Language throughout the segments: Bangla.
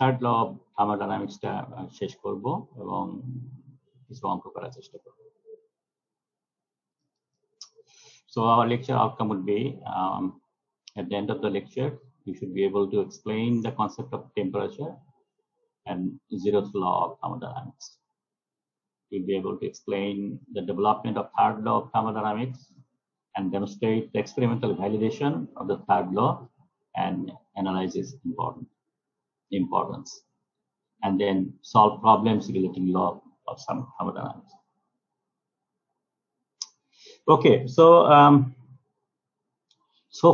থার্ড ল অফ থার্মোডাইনামিক্সটা শেষ করব এবং কিছু অঙ্ক করার চেষ্টা করব। So our lecture outcome would be, at the end of the lecture, you should be able to explain the concept of temperature and zeroth law of thermodynamics. You'll be able to explain the development of third law of thermodynamics and demonstrate the experimental validation of the third law and analyze its importance. And then solve problems relating law of some thermodynamics. Okay, so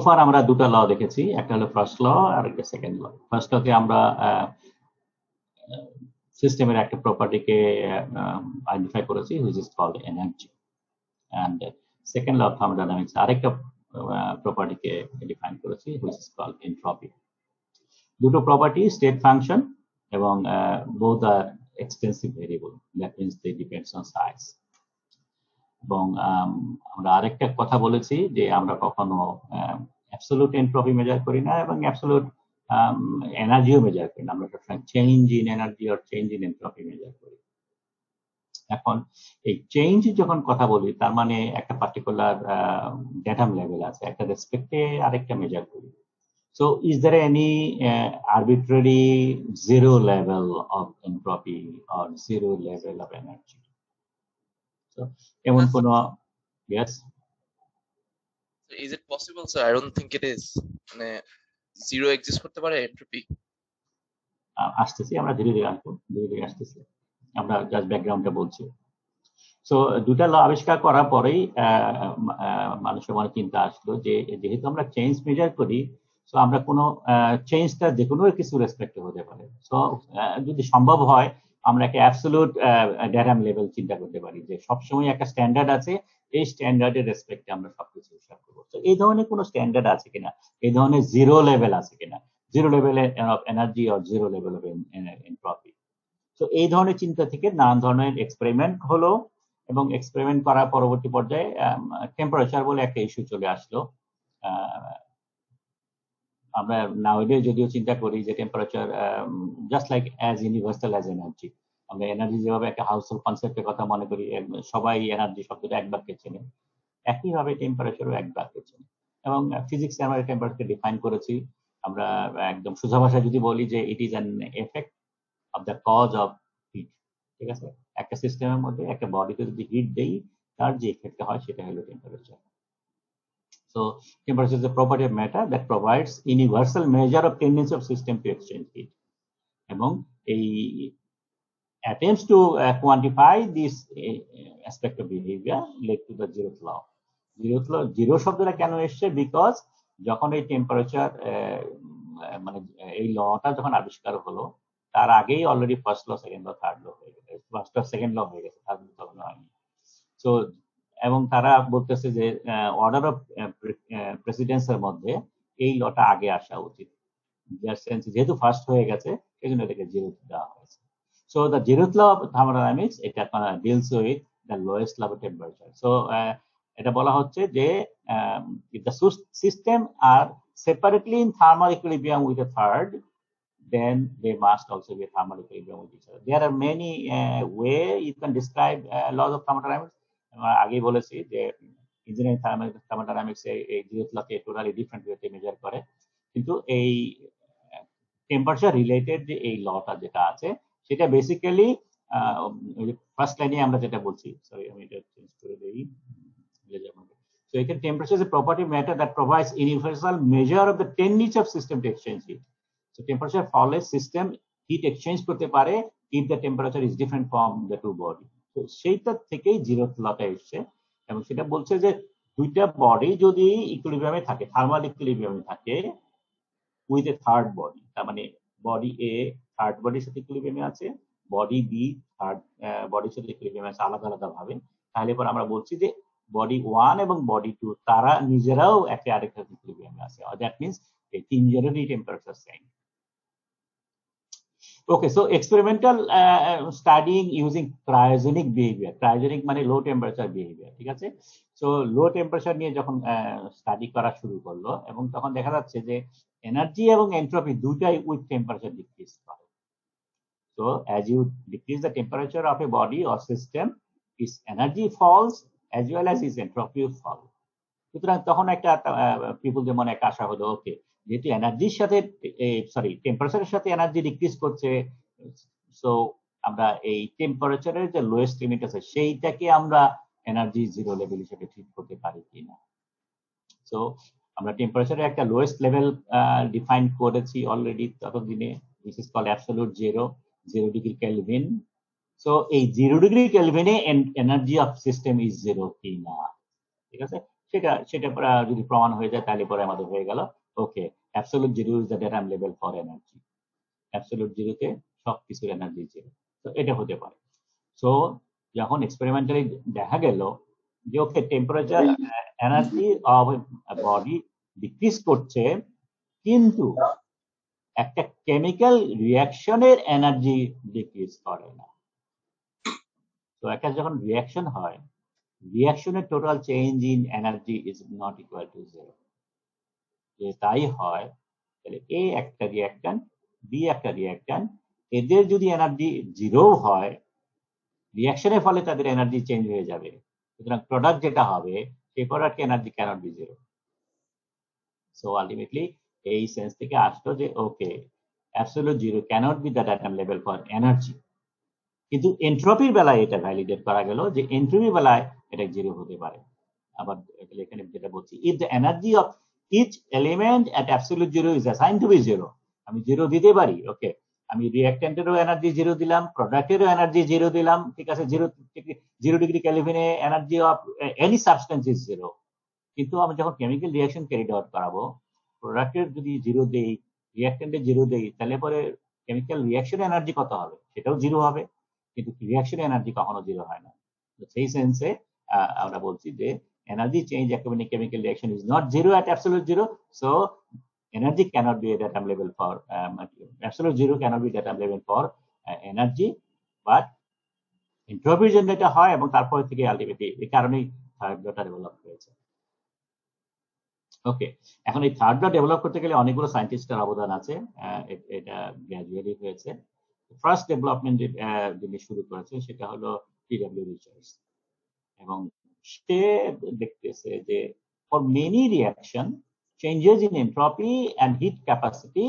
far আমরা দুটো ল দেখেছি, একটা হলো ফার্স্ট ল আর একটা সেকেন্ড ল। ফার্স্ট লতে আমরা সিস্টেমের একটা প্রপার্টিকে আইডেন্টিফাই করেছি, which is called energy, and second law of thermodynamics আরেকটা প্রপার্টিকে ডিফাইন করেছি, হুইচ ইজ কল্ড এনট্রপি। দুটো প্রপার্টি স্টেট ফাংশন এবং both are extensive variable, that means they depends on size. এবং আমরা আরেকটা কথা বলেছি যে আমরা কখনো অ্যাবসলিউট এনট্রপি মেজার করি না এবং অ্যাবসলিউট এনার্জিও মেজার করি না, আমরা সবসময় চেঞ্জ ইন এনার্জি আর চেঞ্জ ইন এনট্রপি মেজার করি। এখন এই চেঞ্জ যখন কথা বলি তার মানে একটা পার্টিকুলার ডেটাম লেভেল আছে, একটা রেসপেক্টে আরেকটা মেজার করি। So is there any arbitrary zero level of entropy or zero level of energy? So এমন কোনো, yes, is it possible, sir? I don't think it is. মানে zero exist করতে পারে entropy? আসতেছি, আমরা ধীরে ধীরে আসবো, ধীরে ধীরে আসতেছি, আমরা জাস্ট ব্যাকগ্রাউন্ডটা বলছি। সো দুটা ল আবিষ্কার করার পরেই মানুষের মনে চিন্তা আসলো যে যেহেতু আমরা চেঞ্জ মেজার করি, সো আমরা কোনো চেঞ্জটা যে কোনো কিছু রেসপেক্টে হতে পারে। সো যদি সম্ভব হয় আমরা একটা অ্যাবসলিউট ডেটাম লেভেল চিন্তা করতে পারি যে সবসময় একটা স্ট্যান্ডার্ড আছে, এই স্ট্যান্ডার্ডের রেসপেক্টে আমরা সবকিছু হিসাব করবো। তো এই ধরনের কোনো স্ট্যান্ডার্ড আছে কিনা, এই ধরনের জিরো লেভেল আছে কিনা, zero level of energy or zero level of entropy. তো এই ধরনের চিন্তা থেকে নানান ধরনের এক্সপেরিমেন্ট হলো এবং এক্সপেরিমেন্ট করার পরবর্তী পর্যায়ে টেম্পারেচার বলে একটা ইস্যু চলে আসলো। আমরা নাওডেজ যদিও চিন্তা করি যে temperature just like as universal as energy, আমরা এনার্জি যেভাবে একটা হাউসহোল্ড কনসেপ্টের কথা মনে করি, সবাই এনার্জি শব্দটা এক বাক্যে চেনে, একইভাবে টেম্পারেচারও এক বাক্যে চেনে। এবং ফিজিক্সে আমরা টেম্পারেচার ডিফাইন করেছি, আমরা একদম সোজা ভাষায় যদি বলি যে it is an effect of the cause of heat. ঠিক আছে, একটা সিস্টেমের মধ্যে একটা বডিতে যদি হিট দেই তার যে এফেক্টটা হয় সেটা হলো temperature. So temperature is a property of matter that provides universal measure of tendency of system to exchange heat. এবং এই attempts to quantify this aspect of behavior led to the zeroth law. Zero শব্দটা কেন এসছে? বিকজ যখন এই টেম্পারেচার মানে এই লটা যখন আবিষ্কার হলো তার আগেই already first law, second law, third law হয়ে গেছে, ফার্স্ট ল সেকেন্ড ল হয়ে গেছে, থার্ড ল তখন হয়নি। সো এবং তারা বলতেছে যে অর্ডার অফ প্রেসিডেন্সের মধ্যে এই লটা আগে আসা উচিত, যেহেতু ফার্স্ট হয়ে গেছে এই জন্য এটাকে জিরোথ দেওয়া হয়েছে। So the zeroth law of thermodynamics এটা deals with the lowest level of temperature. So এটা বলা হচ্ছে যে if the system are separately in thermal equilibrium with a third, then they must also be thermal equilibrium with each other. There are many way you can describe laws of thermodynamics. আগেই বলেছি যে ইঞ্জিনিয়ারিং থার্মোডাইনামিক্স এই জিরোথ লকে টোটালি ডিফারেন্ট ওয়েতে মেজার করে, কিন্তু এই টেম্পারেচার রিলেটেড যে এই লটা যেটা আছে সেটা বেসিক্যালি ফার্স্ট লাইনে আমরা যেটা বলছি, সরি আমি এটা চেঞ্জ করে দেই। So again, temperature is a property of matter that provides universal measure of the tendency of system to exchange heat. So temperature follows system heat exchange করতে পারে if the temperature is different from the two body. So সেইটা থেকেই জিরোথ লটা এসছে এবং সেটা বলছে যে দুইটা বডি যদি ইকুইলিব্রিয়ামে থাকে, থার্মাল ইকুইলিব্রিয়ামে থাকে উইথ এ থার্ড বডি, তার মানে বডি এ থার্ড বডির সাথে ইকুইলিব্রিয়ামে আছে, বডি বি থার্ড বডির সাথে ইকুইলিব্রিয়ামে আছে আলাদা আলাদা ভাবে, তাহলে পর আমরা বলছি যে বডি 1 এবং বডি 2 তারা নিজেরাও একে আরেকটা ইকুইলিব্রিয়ামে আছে। দ্যাট মিন্স এই তিনজনেরই temperature same. Okay, so experimental studying using cryogenic behavior. Cryogenic মানে low temperature behavior, ঠিক আছে? So low temperature নিয়ে যখন স্টাডি করা শুরু করলো এবং তখন দেখা যাচ্ছে যে এনার্জি এবং এনট্রপি দুটাই উইথ টেম্পারেচার ডিক্রিজ করে। So as you decrease the temperature of a body or system, its energy falls as well as its entropy fall. সুতরাং তখন একটা পিপলদের মনে একটা আশা হলো, ওকে, যেহেতু এনার্জির সাথে টেম্পারেচারের সাথে এনার্জি ডিক্রিজ করছে, সো আমরা এই টেম্পারেচারের যে লোয়েস্ট লিমিট আছে সেইটাকে আমরা এনার্জি জিরো লেভেল হিসেবে ট্রিট করতে পারি কিনা। সো আমরা টেম্পারেচারের একটা লোয়েস্ট লেভেল ডিফাইন করেছি অলরেডি ততদিনে, this is called absolute zero, 0 degree Kelvin. So এই 0 ডিগ্রি কেলভিনে energy of system is zero কিনা, ঠিক আছে, সেটা যদি প্রমাণ হয়ে যায় তাহলে পরে আমাদের হয়ে গেল okay, absolute zero is the datum level for energy, absolute জিরোতে সবকিছুর এনার্জি জিরো। তো এটা হতে পারে। সো যখন এক্সপেরিমেন্টালি দেখা গেল যে okay, temperature energy of body decrease করছে, কিন্তু একটা কেমিক্যাল রিয়াকশনের এনার্জি ডিক্রিজ করে না। তো একটা যখন রিয়াকশন হয়, রিয়াকশনের total change in energy is not equal to zero. যে তাই হয়, তাহলে এ একটা রিয়াক্ট্যান্ট, বি একটা রিয়াক্ট্যান্ট, এদের যদি এনার্জি জিরো হয়, রিয়াকশনের ফলে তাদের এনার্জি চেঞ্জ হয়ে যাবে। সুতরাং প্রোডাক্ট যেটা হবে সেই product energy cannot be zero. So ultimately এই সেন্স থেকে আসলো যে okay, absolute zero cannot be the atom level for energy. কিন্তু এন্ট্রপির বেলায় এটা ভ্যালিডেট করা গেল যে এন্ট্রপির বেলায় এটা জিরো হতে পারে। আবার এখানে যেটা বলছি, if the energy of each element at absolute zero is assign to be zero, আমি জিরো দিতে পারি। ওকে, আমি রিঅ্যাক্ট্যান্টেরও এনার্জি জিরো দিলাম, প্রোডাক্টেরও এনার্জি জিরো দিলাম, ঠিক আছে, 0 ডিগ্রি কেলভিনে energy of any substance is zero. কিন্তু আমি যখন কেমিক্যাল রিঅ্যাকশন ক্যারিড আউট করাবো, প্রোডাক্টের যদি জিরো দেই, রিঅ্যাক্ট্যান্টে জিরো দেই, তাহলে পরে কেমিক্যাল রিঅ্যাকশন এনার্জি কত হবে, সেটাও জিরো হবে, কিন্তু রিঅ্যাকশন এনার্জি কখনো জিরো হয় না। তো সেই সেন্সে আমরা বলছি যে energy change occurring in chemical reaction is not zero at absolute zero, so energy cannot be at atom level for absolute zero cannot be at atom level for energy, but entropy যেটা হয় এবং তারপর থেকে আলটিমেটলি এই কারণেই থার্ড লটা ডেভেলপ হয়েছে। ওকে, এখন এই থার্ড ল ডেভেলপ করতে গেলে অনেকগুলো সায়েন্টিস্টের অবদান আছে, এটা গ্র্যাজুয়ালি হয়েছে। ফার্স্ট ডেভেলপমেন্ট যিনি শুরু করেছে সেটা হলো টি.ডব্লিউ. রিচার্ডস, এবং সে দেখতেছে যে for many reaction changes in entropy and heat capacity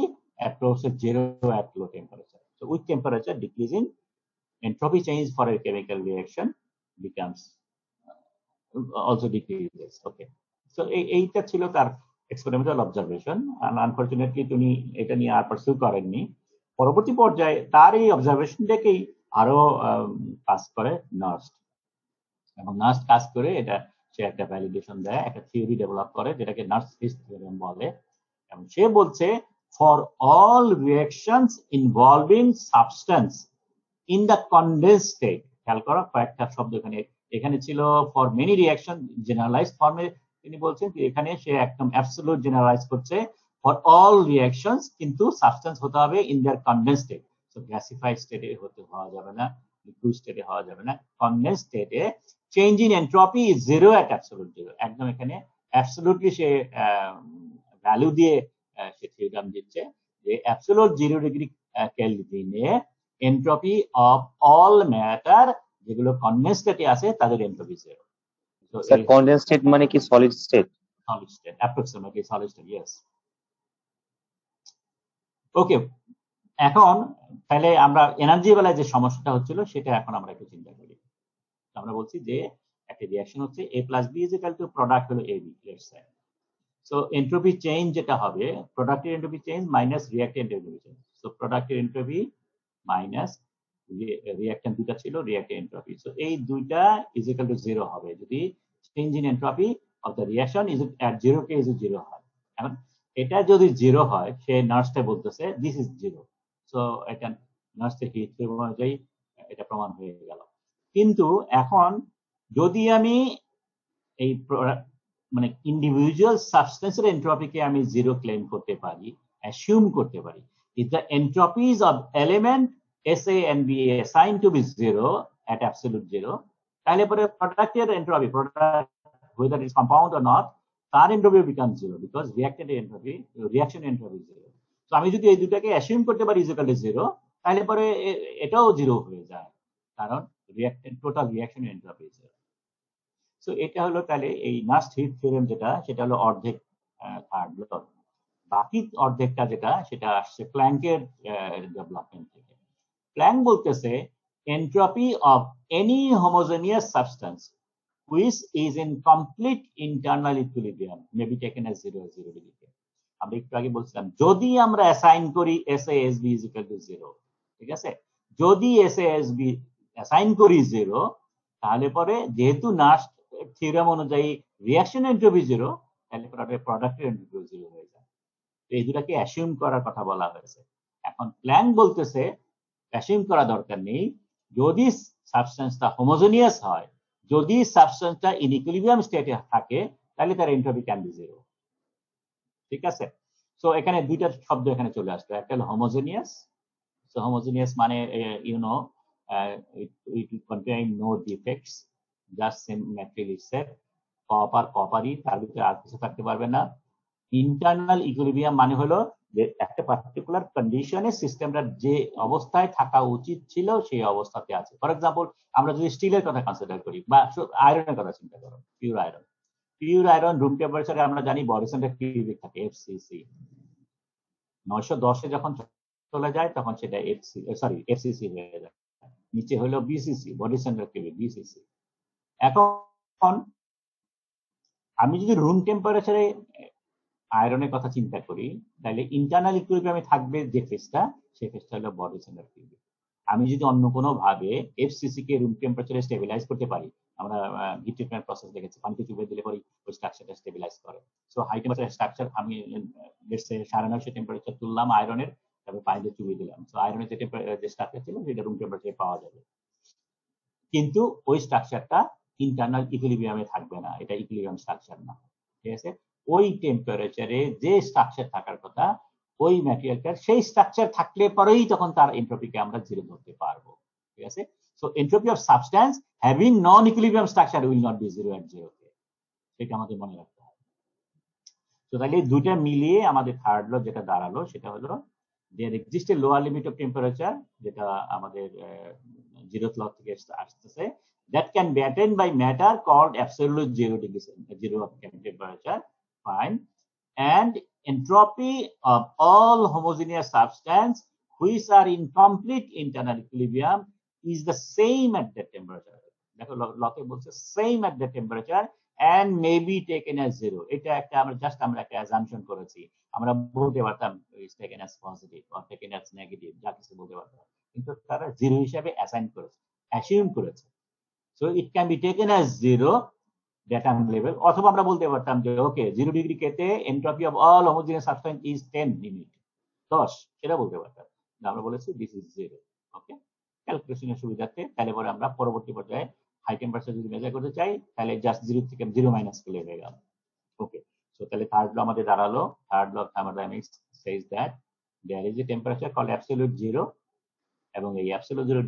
approaches zero at low temperature. So with temperature decreasing, entropy change for a chemical reaction becomes also decreases. Okay, so এইটা ছিল তার experimental observation, and unfortunately তিনি এটা নিয়ে আর পারসিউ করেননি। পরবর্তী পর্যায়ে তার এই অবজারভেশনটাকেই আরো কাজ করে নার্স্ট, এবং নার্স কাজ করে এটা সে একটা ভ্যালিডেশন দেয়, একটা থিওরি ডেভেলপ করে যেটাকে নার্স-ফিস থিওরেম বলে। এবং সে বলছে for all reactions involving substance in the condense state, খেয়াল করো কয়েকটা শব্দ এখানে ছিল, ফর মেনি রিঅ্যাকশন জেনারেলাইজড ফর্মে তিনি বলছেন, এখানে সে একদম অ্যাবসলিউট জেনারেলাইজ করছে ফর অল রিঅ্যাকশনস, কিন্তু সাবস্টেন্স হতে হবে in their condense state. So gasified স্টেটে হওয়া যাবে না, লিকুইড স্টেটে হওয়া যাবে না, কনডেন্স স্টেটে change in entropy is zero at absolute zero. একদম এখানে অ্যাবসলিউটলি সে ভ্যালু দিয়ে সে থিওরাম দিচ্ছে যে অ্যাবসলিউট 0 ডিগ্রি কেলভিনে এন্ট্রপি অফ অল ম্যাটার যেগুলো কনডেন্স স্টেটে আছে তাদের entropy zero. Sir condense state মানে কি solid state? Solid state, approximately solid state, yes. Okay, এখন তাহলে আমরা এনার্জি বেলায় যে সমস্যাটা হচ্ছিল সেটা এখন আমরা একটু চিন্তা করি। আমরা বলছি যে একটা রিঅ্যাকশন হচ্ছে a plus b is equal to product হলো ab, let's say. So entropy change যেটা হবে প্রোডাক্টের entropy change minus reactant entropy change. So প্রোডাক্টের এন্ট্রপি মাইনাস রিঅ্যাক্ট্যান্ট দুটো ছিল, রিঅ্যাক্ট্যান্ট এন্ট্রপি, সো এই দুইটা is equal to 0 হবে যদি change in entropy of the reaction is at 0 K is 0 হয়। এখন এটা যদি 0 হয়, সে নার্সটা বলতেছে দিস ইজ 0, সো এটা নার্সের হিট অনুযায়ী এটা প্রমাণ হয়ে গেল। কিন্তু এখন যদি আমি এই মানে ইন্ডিভিজুয়াল সাবস্টেন্সের এন্ট্রপিকে আমি 0 ক্লেম করতে পারি, অ্যাসিউম করতে পারি, if the entropies of element SA and BA assigned to be 0 at absolute 0, তাহলে পরে প্রোডাক্টের entropy, product whether it is compound or not, তার entropy becomes 0 because reactant entropy, reaction entropy is 0. So আমি যদি এই দুটাকে অ্যাসিউম করতে পারি is equal to 0, তাহলে পরে এটাও জিরো হয়ে যায়, কারণ total reaction entropy zero. So এটা হলো তাহলে এই নাস্ট হিট থিওরেম যেটা, সেটা হলো অর্ধেক থার্ড ল। বাকি অর্ধেকটা যেটা, সেটা আসছে প্ল্যাঙ্কের ডেভেলপমেন্ট থেকে। প্ল্যাঙ্ক বলতেছে entropy of any homogeneous substance which is in complete internal equilibrium may be taken as 0 degree। আমরা একটু আগে বলছিলাম যদি আমরা অ্যাসাইন করি SASB is equal to 0, ঠিক আছে, যদি SASB অ্যাসাইন করি 0, তাহলে পরে যেহেতু নাস্ট থিওরেম অনুযায়ী রিঅ্যাকশন এনট্রপি 0, তাহলে পরে প্রোডাক্টের এনট্রপি 0 হয়ে যায়। তো এই দুটাকে অ্যাসিউম করার কথা বলা হয়েছে। এখন প্ল্যাঙ্ক বলতেছে অ্যাসিউম করা দরকার নেই, যদি সাবস্টেন্সটা হোমোজেনিয়াস হয়, যদি সাবস্টেন্সটা ইন ইকুইলিব্রিয়াম স্টেটে থাকে, তাহলে তার এনট্রপি ক্যান বি 0। ঠিক আছে, সো এখানে দুইটা শব্দ এখানে চলে আসলো, একটা হলো হোমোজেনিয়াস। সো হোমোজেনিয়াস মানে you know it will contain no defects, just same material itself, কপারই, তার ভিতরে আর কিছু থাকতে পারবে না। ইন্টারনাল ইকুইলিব্রিয়াম মানে হলো যে একটা পার্টিকুলার কন্ডিশনে সিস্টেমটার যে অবস্থায় থাকা উচিত ছিল সেই অবস্থাতে আছে। ফর এক্সাম্পল, আমরা যদি স্টিলের কথা কনসিডার করি বা আয়রনের কথা চিন্তা করো, পিওর আয়রন রুম টেম্পারেচারে আমরা জানি বডি সেন্টার কিউবিক থাকে, FCC। 910 যখন চলে যায় তখন সেটা FCC হয়ে যায়, নিচে হলো BCC, body centre cubic, BCC। এখন আমি যদি রুম টেম্পারেচারে আয়রনের কথা চিন্তা করি, তাহলে ইন্টারনাল ইকুইলিব্রিয়ামে থাকবে যে ফেজটা, সেই ফেজটা হলো বডি সেন্টার কিউবিক। আমি যদি অন্য কোনো ভাবে FCC কে রুম টেম্পারেচারে স্টেবিলাইজ করতে পারি, আমরা হিট ট্রিটমেন্ট প্রসেস দেখেছি, পানিতে চুবিয়ে দিলে পরে ওই স্ট্রাকচারটা স্টেবিলাইজ করে। সো হাই টেম্পারেচার স্ট্রাকচার আমি 950 টেম্পারেচার তুললাম আয়রনের, তারপর পানিতে চুবিয়ে দিলাম, সো আয়রনের যে স্ট্রাকচার ছিল সেটা রুম টেম্পারেচারে পাওয়া যাবে, কিন্তু ওই স্ট্রাকচারটা ইন্টারনাল ইকুইলিব্রিয়ামে থাকবে না, এটা ইকুইলিব্রিয়াম স্ট্রাকচার না। ঠিক আছে, ওই টেম্পারেচারে যে স্ট্রাকচার থাকার কথা, ওই ম্যাটেরিয়ালটার সেই স্ট্রাকচার থাকলে পরেই তখন তার এনট্রপিকে আমরা জিরো ধরতে পারবো। ঠিক আছে, so entropy of substance having non equilibrium structure will not be zero at zero, সেটা আমাদের মনে রাখতে হবে। তো তাহলে দুইটা মিলিয়ে আমাদের থার্ড ল যেটা দাঁড়ালো সেটা হলো there exists a lower limit of temperature, যেটা আমাদের জিরোথ ল থেকে আসতেছে, that can be attained by matter called absolute zero of temperature, fine, and entropy of all homogeneous substance which are in complete internal equilibrium is the same at that temperature. দেখো লকে বলছে same at that temperature and may be taken as zero। এটা একটা আমরা একটা অ্যাজাম্পশন করেছি, আমরা বলতে পারতাম is taken as positive or taken as negative, যা কিছু বলতে পারতাম, কিন্তু তারা জিরো হিসাবে অ্যাসাইন করেছে, অ্যাসিউম করেছে। So it can be taken as zero data level, অথবা আমরা বলতে পারতাম যে ওকে 0 ডিগ্রি কেতে entropy of all homogeneous substance is 10 limit 10, সেটা বলতে পারতাম। আমরা বলেছি দিস ইজ জিরো। ওকে, ক্যালকুলেশনের সুবিধার্থে তাহলে পরে আমরা পরবর্তী পর্যায়ে হাই টেম্পারেচার যদি মেজার করতে চাই, তাহলে জাস্ট 0 থেকে 0 মাইনাস করলে হয়ে গেল। ওকে, সো তাহলে থার্ড ল আমাদের দাঁড়ালো, third law of thermodynamics says that there is a temperature called absolute zero, এবং এই absolute zero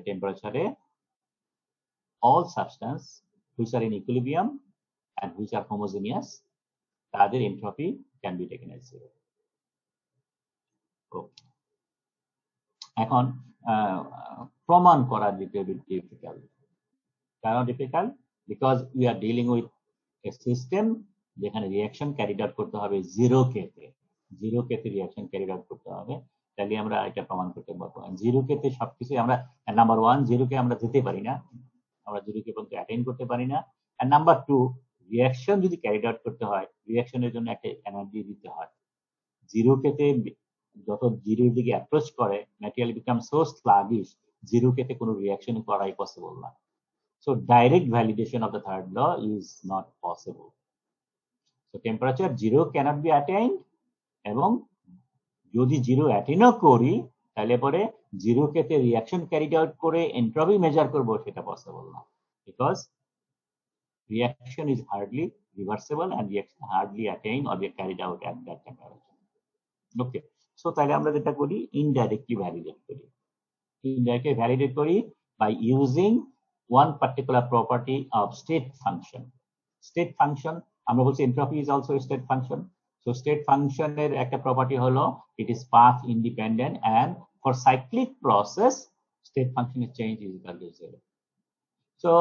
টেম্পারেচারে all substance which are in equilibrium and which are homogeneous, তাদের entropy can be taken as zero. এখন প্রমাণ করা ডিফিকাল্ট। কেন difficult? Because we are dealing with a system যেখানে রিঅ্যাকশন ক্যারিড আউট করতে হবে জিরো কেতে রিঅ্যাকশন ক্যারিড আউট করতে হবে, তাহলে আমরা এটা প্রমাণ করতে পারবো। জিরো কেতে সবকিছু আমরা, নাম্বার ওয়ান, জিরোকে আমরা যেতে পারি না, আমরা জিরোকে পর্যন্ত অ্যাটেইন করতে পারি না। আর নাম্বার টু, রিঅ্যাকশন যদি ক্যারিড আউট করতে হয়, রিঅ্যাকশনের জন্য একটা এনার্জি দিতে হয়। জিরো কেতে যত জিরোর দিকে অ্যাপ্রোচ করে material become so sluggish, zero কেতে কোনো রিঅ্যাকশন করাই পসিবল না। So direct validation of the third law is not possible. So temperature zero cannot be attained, এবং যদি জিরো অ্যাটেইনও করি তাহলে পরে জিরো কেতে রিঅ্যাকশন ক্যারিড আউট করে এন্ট্রপি মেজার করবো, সেটা পসিবল না, because reaction is hardly reversible and reaction hardly attained or be carried out at that temperature. Okay, so তাহলে আমরা যেটা করি, indirectly validate করি by using one particular property of state function. State function আমরা বলছি entropy is also a state function. So state function এর একটা property হলো it is path independent and for cyclic process, state function change is equal to 0. So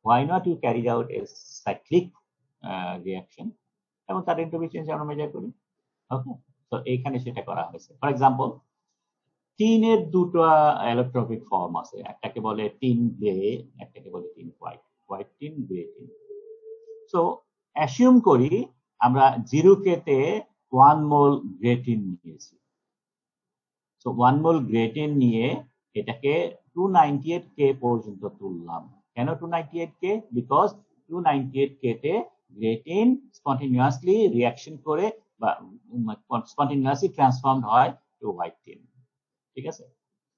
why not you carry out a cyclic reaction এবং তার entropy change আমরা মেজার করি। ওকে, তো এইখানে সেটা করা হয়েছে। ফর এক্সাম্পল, টিনের দুটো অ্যালোট্রপিক ফর্ম আছে, একটাকে বলে টিন গ্রে, একটাকে বলে tin white, white tin, grey tin. So assume করি আমরা 0K তে 1 মোল গ্রে টিন নিয়েছি। সো 1 মোল গ্রে টিন নিয়ে এটাকে 298K পর্যন্ত তুললাম। কেন 298K? বিকজ 298K তে গ্রে টিন স্পন্টেনিয়াসলি রিঅ্যাকশন করে বা স্পন্টেনিয়াসলি ট্রান্সফর্মড হয় টু হোয়াইট টিন। ঠিক আছে,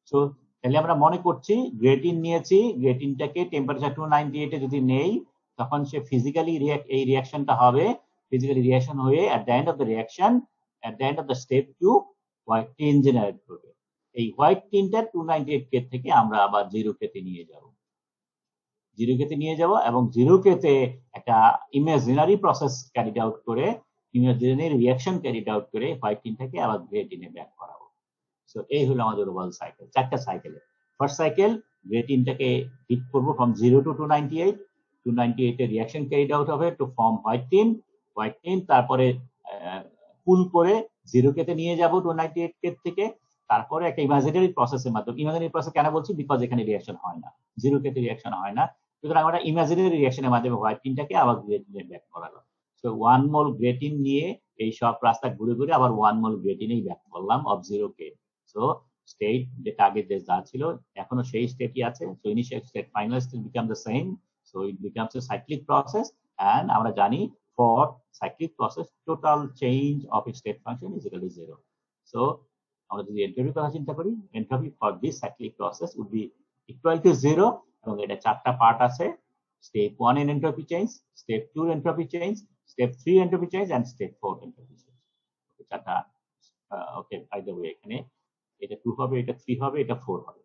সো তাহলে আমরা মনে করছি গ্রেটিন নিয়েছি, গ্রেটিনটাকে টেম্পারেচার 298 এ যদি নেই তখন সে ফিজিক্যালি এই রিঅ্যাকশনটা হবে, ফিজিক্যালি রিঅ্যাকশন হয়ে at the end of the reaction, at the end of the step 2 white tin generate করবে। এই হোয়াইট টিনটা 298K থেকে আমরা আবার 0K তে নিয়ে যাব, 0K তে নিয়ে যাব এবং 0K তে একটা ইমাজিনারি প্রসেস ক্যারিড আউট করে, ইমাজিনারি রিঅ্যাকশন ক্যারিড আউট করে হোয়াইট টিনটাকে আবার গ্রে টিনে ব্যাক করাবো। সো এই হলো আমাদের ওভারঅল সাইকেল, চারটা সাইকেলে। ফার্স্ট সাইকেল গ্রেটিনটাকে হিট করব ফ্রম 0 to 298, 298 এর রিঅ্যাকশন ক্যারিড আউট হবে to form white tin, white tin তারপরে কুল করে 0K তে নিয়ে যাব 298K থেকে, তারপরে একটা ইমাজিনারি প্রসেসের মাধ্যমে, ইমাজিনারি প্রসেস কেন বলছি বিকজ এখানে রিঅ্যাকশন হয় না, 0K তে রিঅ্যাকশন হয় না, সুতরাং আমরা ইমাজিনারি রিঅ্যাকশনের মাধ্যমে হোয়াইট টিনটাকে আবার গ্রেটিনে ব্যাক করালাম। সো 1 মোল গ্রেটিন নিয়ে এই সব রাস্তা ঘুরে ঘুরে আবার 1 মোল গ্রেটিনেই ব্যাক করলাম অফ 0K। সো স্টেট যেটা আগে যে যা ছিল এখনো সেই স্টেটই আছে। So initial state, final state become the same, so it becomes a cyclic process. And আমরা জানি for cyclic process total change of a state function is equal to 0। সো আমরা যদি এন্ট্রপির কথা চিন্তা করি, entropy for this cyclic process would be equal to 0 এবং এটা চারটা পার্ট আছে, step 1 in entropy change, step 2 entropy change, step 3 entropy change and step 4 entropy change। চারটা ওকে, বাই দ্য ওয়ে এখানে এটা 2 হবে, এটা 3 হবে, এটা 4 হবে,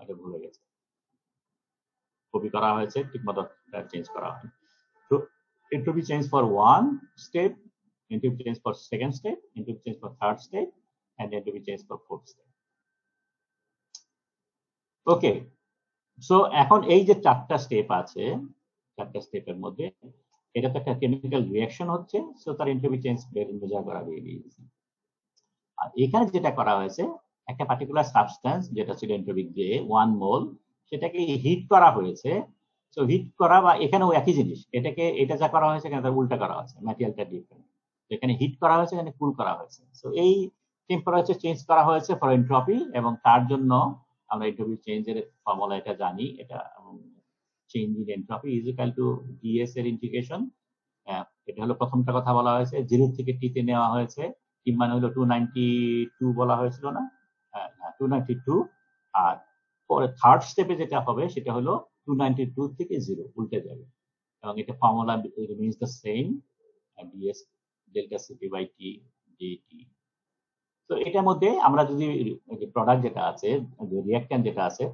এটা ভুলে গেছে, কপি করা হয়েছে ঠিকমতো চেঞ্জ করা হয়। তো entropy change for one step, entropy change for second step, entropy change for third step and entropy change for fourth step। Okay, so এখন এই যে চারটা স্টেপ আছে, চারটা স্টেপের মধ্যে এটা তো একটা কেমিক্যাল রিঅ্যাকশন হচ্ছে, সো তার এন্ট্রপি চেঞ্জ মেজার করা হয়ে গিয়েছে। আর এখানে যেটা করা হয়েছে একটা পার্টিকুলার সাবস্টেন্স যেটা ছিল এন্ট্রপি গ্রে 1 মোল, সেটাকে হিট করা হয়েছে। সো হিট করা বা এখানেও একই জিনিস, এটাকে এটা যা করা হয়েছে এখানে তার উল্টা করা হয়েছে, ম্যাটেরিয়ালটা ডিফারেন্ট। এখানে হিট করা হয়েছে, এখানে কুল করা হয়েছে। সো এই টেম্পারেচার চেঞ্জ করা হয়েছে ফর এন্ট্রপি এবং তার জন্য আমরা এন্ট্রপি চেঞ্জের ফর্মুলা এটা জানি, এটা change in entropy is equal two DS এর ইন্টিগ্রেশন। এটা হলো প্রথমটা কথা বলা হয়েছে, 0 থেকে টি তে নেওয়া হয়েছে, টি মানে হলো 292 বলা হয়েছিল না, 292। আর পরে থার্ড স্টেপে যেটা হবে সেটা হলো 292 থেকে 0 উল্টে যাবে এবং এটা formula remains the same, dS delta Cp by T dT. তো এটার মধ্যে আমরা যদি প্রোডাক্ট যেটা আছে, রিঅ্যাক্ট্যান্ট যেটা আছে,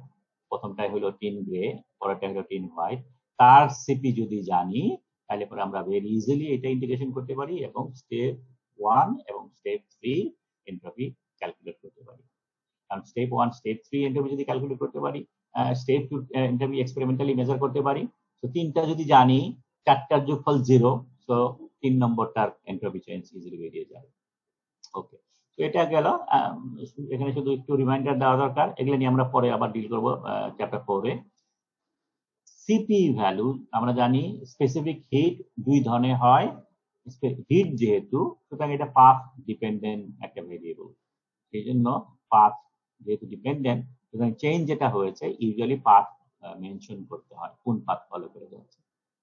প্রথমটাই হলো টিন গ্রে, পরেরটা হলো টিন হোয়াইট, তার সিপি যদি জানি তাহলে পরে আমরা ভেরি ইজিলি এটা ইন্টিগ্রেশন করতে পারি এবং স্টেপ 1 এবং স্টেপ 3 এন্ট্রপি ক্যালকুলেট করতে পারি। কারণ স্টেপ 1 স্টেপ 3 এন্ট্রপি যদি ক্যালকুলেট করতে পারি, স্টেপ 2 এন্ট্রপি এক্সপেরিমেন্টালি মেজার করতে পারি, তো তিনটা যদি জানি, চারটার যোগফল 0, সো 3 নম্বরটার এন্ট্রপি চেঞ্জ ইজিলি বেরিয়ে যাবে। ওকে, তো এটা গেল, এখানে শুধু একটু রিমাইন্ডার দেওয়া দরকার, এগুলো নিয়ে আমরা পরে আবার ডিল করবো চ্যাপ্টার 4 এ। সিপি ভ্যালু আমরা জানি স্পেসিফিক হিট দুই ধরনের হয়, হিট যেহেতু, সুতরাং এটা পাথ ডিপেন্ডেন্ট একটা ভেরিয়েবল, সেই জন্য পাথ যেহেতু ডিপেন্ডেন্ট, সুতরাং চেঞ্জ যেটা হয়েছে ইউজুয়ালি পাথ মেনশন করতে হয়, কোন পাথ ফলো করে যাচ্ছে।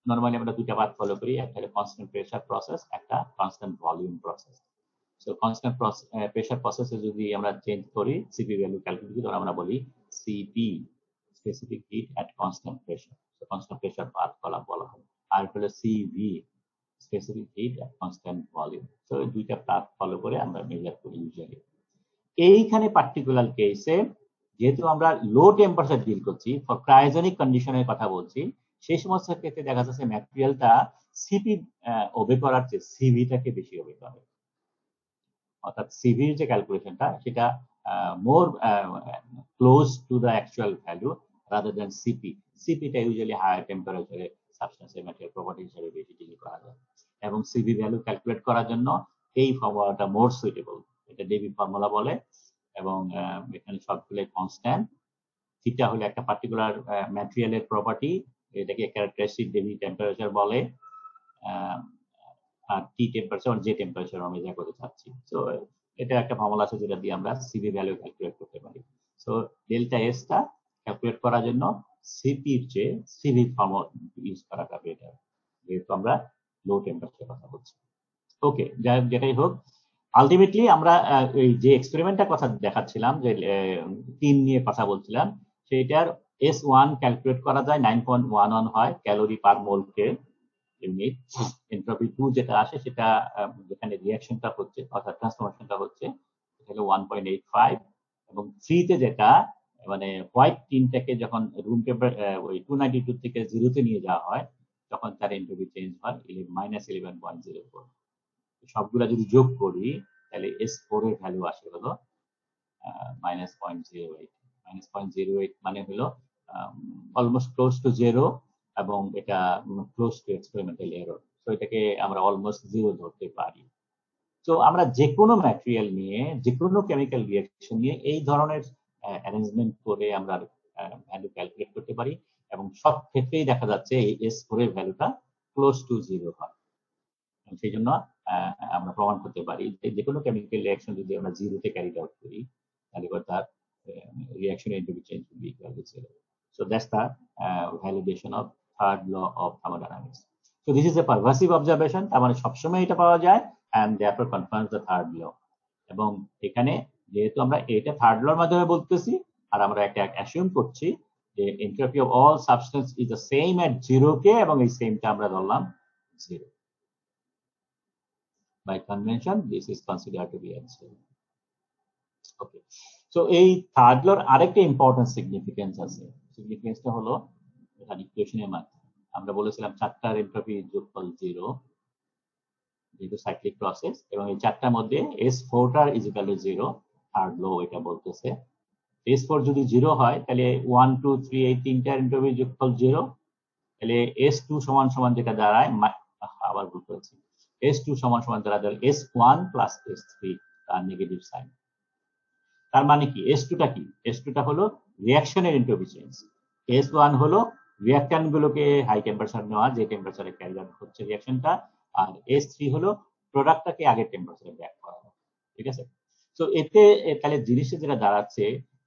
নর্মালি আমরা দুইটা পাথ ফলো করি, একটা হলো কনস্ট্যান্ট প্রেসার প্রসেস, একটা constant volume process. So constant pressure প্রসেসে যদি আমরা চেঞ্জ করি সিপি ভ্যালু ক্যালকুলেট করি, তখন আমরা বলি C P, specific heat at constant pressure, so constant pressure path বলা হয়। আর হলো C V, specific heat at constant volume. So দুইটা পাথ ফলো করে আমরা মেজার করি ইউজুয়ালি। এইখানে পার্টিকুলার কেসে যেহেতু আমরা লো টেম্পারেচার ডিল করছি, ফর ক্রায়োজেনিক কন্ডিশনের কথা বলছি, সেই সমস্ত ক্ষেত্রে দেখা যাচ্ছে ম্যাটেরিয়ালটা সিপি ওবে করার চেয়ে সিভিটাকে বেশি ওবে করে, অর্থাৎ সিভির যে ক্যালকুলেশনটা সেটা more close to the actual value rather than CP. CP টা usually higher temperature substance material property হিসেবে বেশি ডিল করা যায়, এবং CV ভ্যালু ক্যালকুলেট করার জন্য এই ফর্মুলাটা মোর সুইটেবল। এটা ডেবি ফর্মুলা বলে, এবং এখানে সবগুলো কনস্ট্যান্ট। থিটা হলো একটা পার্টিকুলার ম্যাটেরিয়ালের প্রপার্টি, এটাকে ক্যারেক্টারিস্টিক ডেবি টেম্পারেচার বলে, আর টি টেম্পারেচার জে টেম্পারেচার আমি যা করতে চাচ্ছি। সো এটা একটা ফর্মুলা আছে যেটা দিয়ে আমরা সিভি ভ্যালু ক্যালকুলেট করতে পারি। সো ডেল্টা এস টা ক্যালকুলেট করার জন্য সিপির চেয়ে সিভি ফর্মুলা ইউজ করাটা বেটার, যেহেতু আমরা লো টেম্পারেচার কথা বলছি। ওকে, যেটাই হোক, আলটিমেটলি আমরা এই যে এক্সপেরিমেন্টটার কথা দেখাচ্ছিলাম, যে টিন নিয়ে কথা বলছিলাম, সেটার S1 ক্যালকুলেট করা যায় 9.11 হয় ক্যালোরি পার মোলকে ইউনিট। এন্ট্রপি 2 যেটা আসে সেটা যেখানে রিঅ্যাকশনটা হচ্ছে অর্থাৎ ট্রান্সফরমেশনটা হচ্ছে সেটা হলো 1.85, এবং 3 তে যেটা মানে হোয়াইট টিনটাকে যখন রুম টেম্পারেচার ওই 292 থেকে 0 তে নিয়ে যাওয়া হয় তখন তার এন্ট্রপি চেঞ্জ হয় -11.04। সবগুলা যদি যোগ করি তাহলে S4 এর ভ্যালু আসে হলো -0.08। -0.08 মানে হলো অলমোস্ট ক্লোজ টু 0, এবং এটা ক্লোজ টু এক্সপেরিমেন্টাল এরর। তো এটাকে আমরা অলমোস্ট 0 ধরতে পারি। তো আমরা যে কোনো ম্যাটেরিয়াল নিয়ে, যে কোনো কেমিক্যাল রিঅ্যাকশন নিয়ে এই ধরনের অ্যারেঞ্জমেন্ট করে আমরা ভ্যালু ক্যালকুলেট করতে পারি, এবং সব ক্ষেত্রেই দেখা যাচ্ছে এই S4 এর ভ্যালুটা ক্লোজ টু 0 হয়। সেই জন্য আমরা প্রমাণ করতে পারি যে কোনো কেমিক্যাল রিঅ্যাকশন যদি আমরা 0 তে ক্যারি আউট করি তাহলে তার reaction entropy change will be equal to 0. So that's the validation of third law of thermodynamics. So this is a pervasive observation, তার মানে সবসময় এটা পাওয়া যায়, and therefore confirms the third law. এবং এখানে যেহেতু আমরা এটা থার্ড লর মাধ্যমে বলতেছি, আর আমরা একটা অ্যাসিউম করছি যে entropy of all substance is the same at 0 কে, এবং এই সেমটা আমরা ধরলাম 0. By convention, this is considered to be absolute. Okay. So এই থার্ড লর আরেকটা ইম্পর্টেন্ট সিগনিফিকেন্স আছে। সিগনিফিকেন্সটা হলো এখানে ইকুয়েশনের মাধ্যমে আমরা বলেছিলাম চারটার এন্ট্রপি যোগফল 0, যেহেতু সাইক্লিক প্রসেস, এবং এই চারটার মধ্যে S4 টার ইকুয়াল টু 0, থার্ড ল এটা বলতেছে। S4 যদি 0 হয় তাহলে 1 2 3 এই তিনটার এন্ট্রপি যোগফল 0, তাহলে S2 সমান সমান যেটা দাঁড়ায়, আবার ভুল করেছি, S2 সমান সমান দাঁড়ায় S1 প্লাস S3 তার নেগেটিভ সাইন। তার মানে কি S2 টা কি? S2 টা হলো রিঅ্যাকশনের এন্ট্রপি চেঞ্জ, S1 হলো রিঅ্যাকট্যান্ট গুলোকে হাই টেম্পারেচার নেওয়া, যে টেম্পারেচারে ক্যারি আউট হচ্ছে রিঅ্যাকশনটা, আর S3 হলো প্রোডাক্টটাকে আগে টেম্পারেচারে ব্যাক করা। ঠিক আছে? সো এতে তাহলে জিনিসটা যেটা দাঁড়াচ্ছে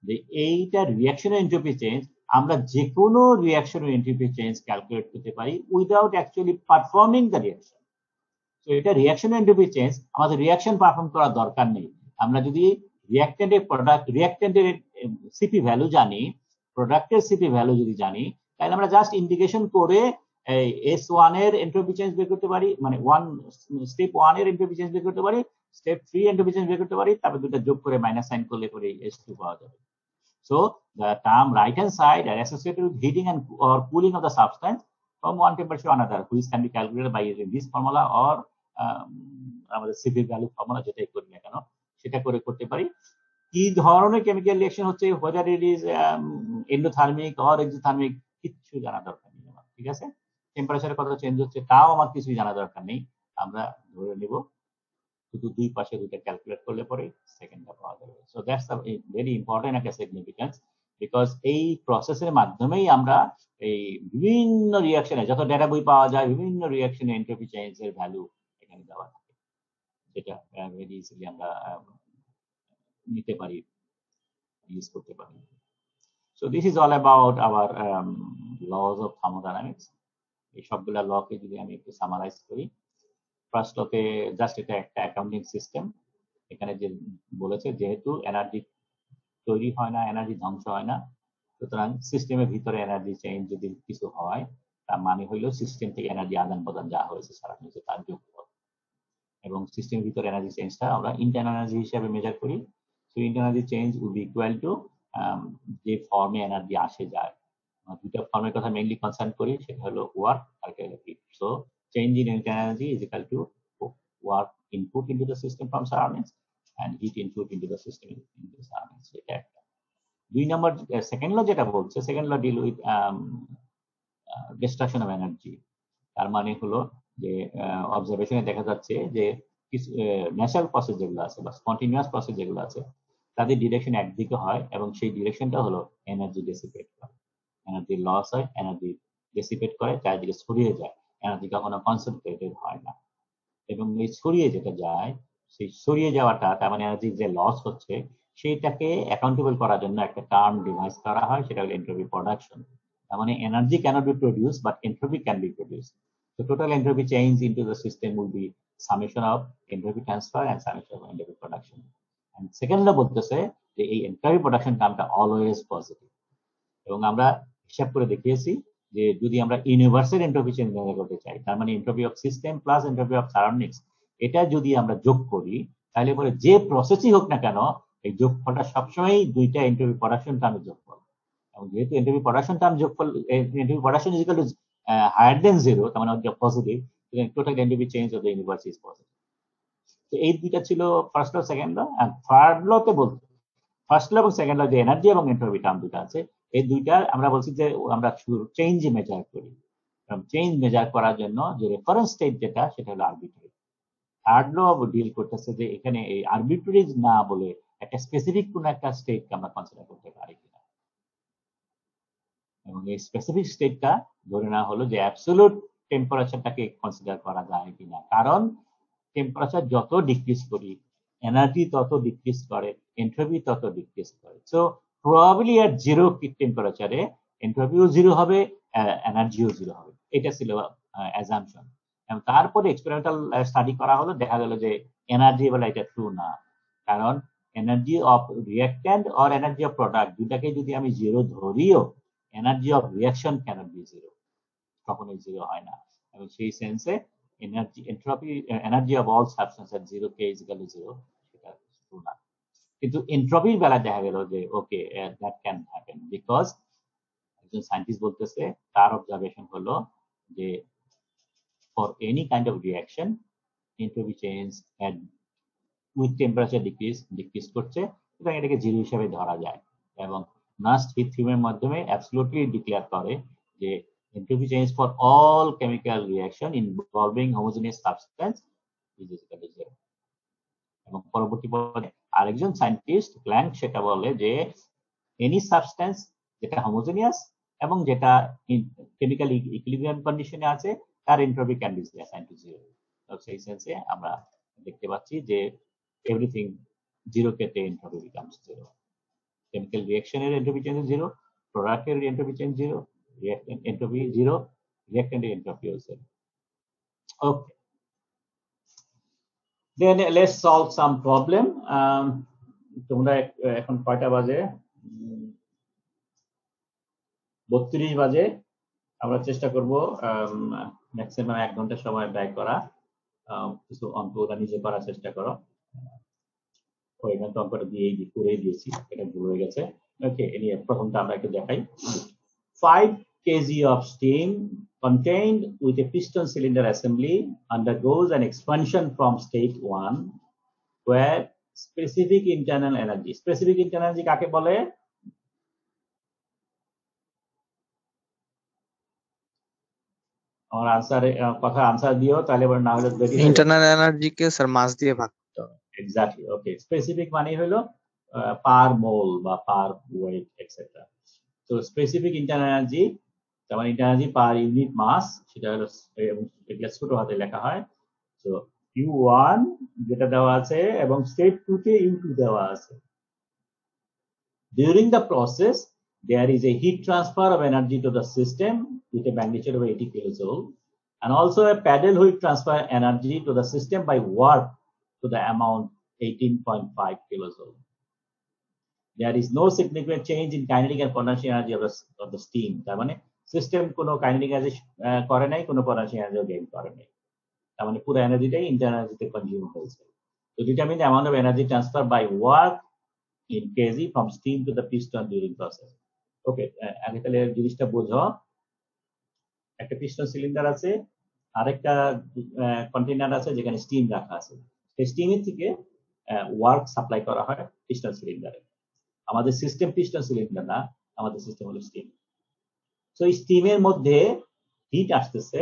যে এইটা রিঅ্যাকশনের এন্ট্রপি চেঞ্জ, আমরা যে কোনো রিঅ্যাকশনের এন্ট্রপি চেঞ্জ ক্যালকুলেট করতে পারি without actually performing the reaction. তো এটা রিঅ্যাকশনের এন্ট্রপি চেঞ্জ, আমাদের রিঅ্যাকশন পারফর্ম করার দরকার নেই। আমরা যদি রিঅ্যাকট্যান্টের সিপি ভ্যালু জানি, প্রোডাক্টের সিপি ভ্যালু যদি জানি, তাহলে আমরা জাস্ট ইন্ডিকেশন করে S1 এর এন্ট্রপি চেঞ্জ বের করতে পারি, মানে স্টেপ 1 এর এন্ট্রপি চেঞ্জ বের করতে পারি, স্টেপ 3 এন্ট্রপি চেঞ্জ বের করতে পারি, তারপর দুটো যোগ করে মাইনাস সাইন করলে পরে S2 পাওয়া যাবে। So the term right hand side are associated with heating and or cooling of the substance from one temperature to another, which can be calculated by using this formula or আমাদের সিপি ভ্যালু ফর্মুলা যেটাই করি না কেন সেটা করে করতে পারি। কি ধরনের কেমিক্যাল রিঅ্যাকশন হচ্ছে, whether it is endothermic or exothermic, কিছু জানা দরকার নেই আমার। ঠিক আছে? টেম্পারেচারে কত চেঞ্জ হচ্ছে তাও আমার কিছুই জানা দরকার নেই, আমরা ধরে নেব শুধু দুই পাশে দুইটা ক্যালকুলেট করলে পরে সেকেন্ডটা পাওয়া যাবে। So that's a very important একটা সিগনিফিকেন্স, বিকজ এই প্রসেসের মাধ্যমেই আমরা এই বিভিন্ন রিঅ্যাকশনে যত ডেটা বই পাওয়া যায় বিভিন্ন রিঅ্যাকশনে এন্ট্রপি চেঞ্জের ভ্যালু এখানে দেওয়া থাকে, যেটা ভেরি ইজিলি আমরা নিতে পারি, ইউজ করতে পারি। So this is all about our lodge of thermodynamics. এই সবগুলা লকে যদি আমি একটু সামারাইজ করি, ফার্স্ট লতে জাস্ট এটা একটা অ্যাকাউন্টিং সিস্টেম। এখানে যে বলেছে যেহেতু এনার্জি তৈরি হয় না, এনার্জি ধ্বংস হয় না, সুতরাং সিস্টেমের ভিতরে এনার্জি চেঞ্জ যদি কিছু হয় তার মানে হইল সিস্টেম থেকে এনার্জি আদান প্রদান যা হয়েছে সারা হয়েছে তার যোগফল, এবং সিস্টেমের ভিতরে এনার্জি চেঞ্জটা আমরা ইন্টারনাল এনার্জি হিসেবে মেজার করি। So internal energy change will be equal two যে ফর্মে এনার্জি আসে যায়, দুটো ফর্মের কথা মেইনলি কনসার্ন করি, সেটা হলো ওয়ার্ক আর heat. So change in internal energy is equal to work input into the system from surroundings and heat input into the system in this harness. এটা একটা। 2 নম্বর সেকেন্ড ল যেটা বলছে, second law deal with destruction of energy. তার মানে হলো যে অবজারভেশনে দেখা যাচ্ছে যে কিছু ন্যাচারাল প্রসেস যেগুলো আছে বা স্পন্টিনিয়াস প্রসেস যেগুলো আছে তাদের ডিরেকশন একদিকে হয় এবং সেই ডিরেকশনটা হলো এনার্জি ডেসিপেট করে, এনার্জি লস হয়, এনার্জি ডেসিপেট করে, চারিদিকে ছড়িয়ে যায়, এনার্জি কখনো কনসেন্ট্রেটেড হয় না। এবং এই ছড়িয়ে যেটা যায়, সেই ছড়িয়ে যাওয়াটা তার মানে এনার্জি যে লস হচ্ছে সেইটাকে অ্যাকাউন্টেবল করার জন্য একটা টার্ম ডিভাইস করা হয়, সেটা হলো এন্ট্রপি প্রোডাকশন। তার মানে energy cannot be produce but entropy can be produce. So total entropy change into the system will be summation of entropy transfer and summation of entropy production. And second ল বলতেছে যে এই entropy production টার্মটা অলওয়েজ পজিটিভ। এবং আমরা হিসাব করে দেখিয়েছি যে যদি আমরা ইউনিভার্সাল এন্ট্রপি চেঞ্জ মেজার করতে চাই, তার মানে entropy of system plus entropy of surroundings, এটা যদি আমরা যোগ করি তাহলে পরে যে প্রসেসই হোক না কেন এই যোগফলটা সবসময় দুইটা এন্ট্রপি প্রোডাকশন টার্মের যোগফল। এবং যেহেতু এন্ট্রপি প্রোডাকশন টার্ম যোগফল, entropy production is equal to higher than zero, তার মানে positive, total entropy change of the universe is positive. তো এই দুইটা ছিল ফার্স্ট ল, সেকেন্ড ল। আর থার্ড লতে বলতে ফার্স্ট ল এবং সেকেন্ড ল যে এনার্জি এবং এন্ট্রপি টার্ম দুটো আছে, এই দুইটা আমরা বলছি যে আমরা চেঞ্জ মেজার করি। চেঞ্জ মেজার করার জন্য যে রেফারেন্স স্টেট যেটা সেটা হলো আরবিট্রারি। থার্ড ল ডিল করতেছে যে এখানে এই আরবিট্রারি না বলে একটা স্পেসিফিক কোন একটা স্টেটকে আমরা কনসিডার করতে পারি কিনা। এবং এই স্পেসিফিক স্টেটটা ধরে নেওয়া হলো যে অ্যাবসোলুট টেম্পারেচারটাকে কনসিডার করা যায় কিনা, কারণ টেম্পারেচার যত ডিক্রিজ করি এনার্জি তত ডিক্রিজ করে, এন্ট্রপি তত ডিক্রিজ করে। সো প্রবাবলি এট জিরো টেম্পারেচারে এন্ট্রপিও জিরো হবে, এনার্জিও জিরো হবে। এটা ছিল অ্যাজাম্পশন। এবং তারপরে এক্সপেরিমেন্টাল স্টাডি করা হলো, দেখা গেল যে এনার্জি বলে এটা ট্রু না, কারণ energy of reactant or energy of product দুটাকে যদি আমি জিরো ধরিও energy of reaction cannot be zero, কখনোই জিরো হয় না। এবং সেই সেন্সে energy entropy energy of all substance at zero K is equal to zero, সেটা ট্রু না। কিন্তু এন্ট্রপির বেলায় দেখা গেল যে okay that can happen, because একজন সায়েন্টিস্ট বলতেছে তার অবজারভেশন হলো যে for any kind of reaction entropy change at with temperature decrease করছে, এবং এটাকে জিরো হিসাবে ধরা যায়। এবং নাস্ট হিট থিওরির মাধ্যমে অ্যাবসলিউটলি ডিক্লেয়ার করে যে entropy change for all chemical reaction involving homogeneous substance is equal to zero. এবং পরবর্তী পর্যায়ে আরেকজন সায়েন্টিস্ট প্ল্যাঙ্ক সেটা বলে যে এনি সাবস্টেন্স যেটা হোমোজেনিয়াস এবং যেটা কেমিক্যাল ইকুইলিব্রিয়াম কন্ডিশনে আছে তার entropy can be assigned to zero. তো সেই সেন্সে আমরা দেখতে পাচ্ছি যে এভরিথিং জিরো কেতে এন্ট্রপি বিকামস জিরো। কেমিক্যাল রিঅ্যাকশনের এন্ট্রপি চেঞ্জ জিরো, প্রোডাক্টের entropy change zero, reactant entropy zero, reactant entropy also. Okay. Then let's solve some problem. তোমরা এখন কয়টা বাজে? 32 বাজে। আমরা চেষ্টা করব ম্যাক্সিমাম 1 ঘন্টা সময় ব্যয় করা। কিছু অঙ্কটা নিজে করার চেষ্টা করো। ওইখানে তো অঙ্কটা করে দিয়েছি, এটা ভুল হয়ে গেছে। ওকে, এনিয়ে প্রথমটা আমরা একটু দেখাই। 5 kg of steam contained with a piston cylinder assembly undergoes an expansion from state 1 where specific internal energy কাকে বলে? আমার আনসার দিও, তাহলে না হলে ইন্টারনাল এনার্জি কে স্যার মাস দিয়ে ভাগ করতে হবে। এক্স্যাক্টলি, ওকে। স্পেসিফিক মানে হলো পার মোল বা পার ওয়েট এটসেট্রা। তো স্পেসিফিক ইন্টারনাল এনার্জি তার মানে ইন্টারনাল এনার্জি পার ইউনিট মাস, সেটা হলো এটা ছোট হাতে লেখা হয়। তো U1 যেটা দেওয়া আছে এবং স্টেট 2 তে U2 দেওয়া আছে। During the process there is a heat transfer of energy to the system with a magnitude of 80 kilojoule and also a paddle wheel transfer energy to the system by work to the amount 18.5 kilojoule. There is no significant change in kinetic and potential energy of the steam. তার মানে সিস্টেম কোনো কাইনেটিক এনার্জি করে নাই, কোনো potential energy গেইন করে নাই। তার মানে পুরো এনার্জিটাই ইন্টারনাল এনার্জিতে কনজিউম হয়েছে। তো determine the amount of energy transfer by work in kg from steam to the piston during process. Okay, আগে তাহলে জিনিসটা বোঝো। একটা পিস্টন সিলিন্ডার আছে, আরেকটা কন্টেইনার আছে যেখানে স্টিম রাখা আছে। সেই স্টিমের থেকে ওয়ার্ক সাপ্লাই করা হয় পিস্টন সিলিন্ডারে। আমাদের সিস্টেম পিস্টন সিলিন্ডার না, আমাদের সিস্টেম হলো স্টিম। তো স্টিমের মধ্যে হিট আসতেছে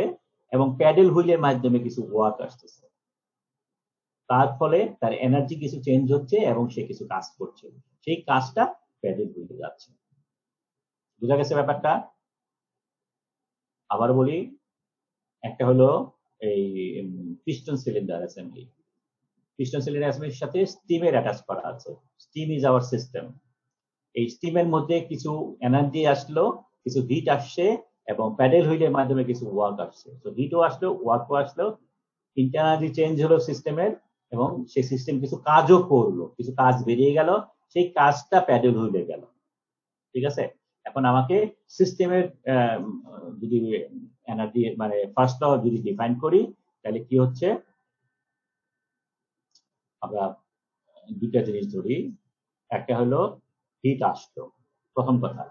এবং প্যাডেল হুইলের মাধ্যমে কিছু ওয়ার্ক আসতেছে, তার ফলে তার এনার্জি কিছু চেঞ্জ হচ্ছে এবং সে কিছু কাজ করছে, সেই কাজটা প্যাডেল হুইলে যাচ্ছে। বুঝা গেছে ব্যাপারটা? আবার বলি, একটা হলো এই piston cylinder assembly. Piston cylinder অ্যাসেম্বলির সাথে স্টিমের অ্যাটাচ করা আছে। Steam is our system. এই স্টিমের মধ্যে কিছু এনার্জি আসলো, কিছু হিট আসছে এবং প্যাডেল হুইলের মাধ্যমে কিছু ওয়ার্ক আসছে। তো হিটও আসলো, ওয়ার্কও আসলো, ইন্টারনালি চেঞ্জ হলো সিস্টেমের এবং সেই সিস্টেম কিছু কাজও করলো, কিছু কাজ বেরিয়ে গেল, সেই কাজটা প্যাডেল হুইলে গেল। ঠিক আছে? এখন আমাকে সিস্টেমের যদি এনার্জি মানে ফার্স্ট ল যদি ডিফাইন করি, তাহলে কি হচ্ছে, আমরা দুইটা জিনিস ধরি। একটা হলো হিট আসলো, প্রথম কথা।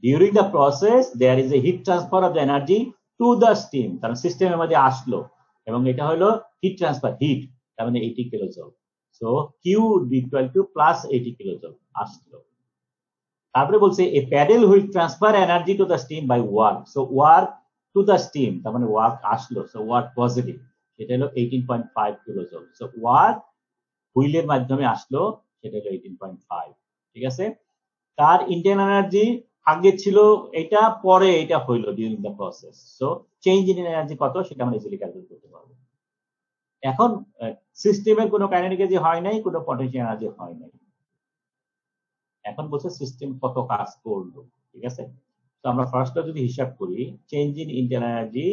During the process, there is a heat transfer of the energy to the steam. কারণ সিস্টেমের মধ্যে আসলো এবং এটা হলো হিট ট্রান্সফার, হিট, তার মানে 80 kilojoule. So Q equal to plus 80 kilojoule আসলো। তারপরে বলছে a paddle will transfer energy to the steam by work. So work to the steam, তার মানে ওয়ার্ক আসলো, সো ওয়ার্ক পজিটিভ, সেটা হলো 18.5 কিলোজুল। সো ওয়ার্ক হুইলের মাধ্যমে আসলো, সেটা হলো 18.5। ঠিক আছে? তার ইন্টারনাল এনার্জি আগে ছিল এটা, পরে এটা হইলো during the process. So change in energy কত, সেটা আমরা ইজিলি ক্যালকুলেট করতে পারবো। এখন সিস্টেমের কোনো কাইনেটিক এনার্জি হয় নাই, কোনো পটেনশিয়াল এনার্জি হয় নাই। এখন বলছে সিস্টেম কত কাজ করলো। ঠিক আছে? তো আমরা ফার্স্টটা যদি হিসাব করি, চেঞ্জ ইন ইন্টারনাল এনার্জি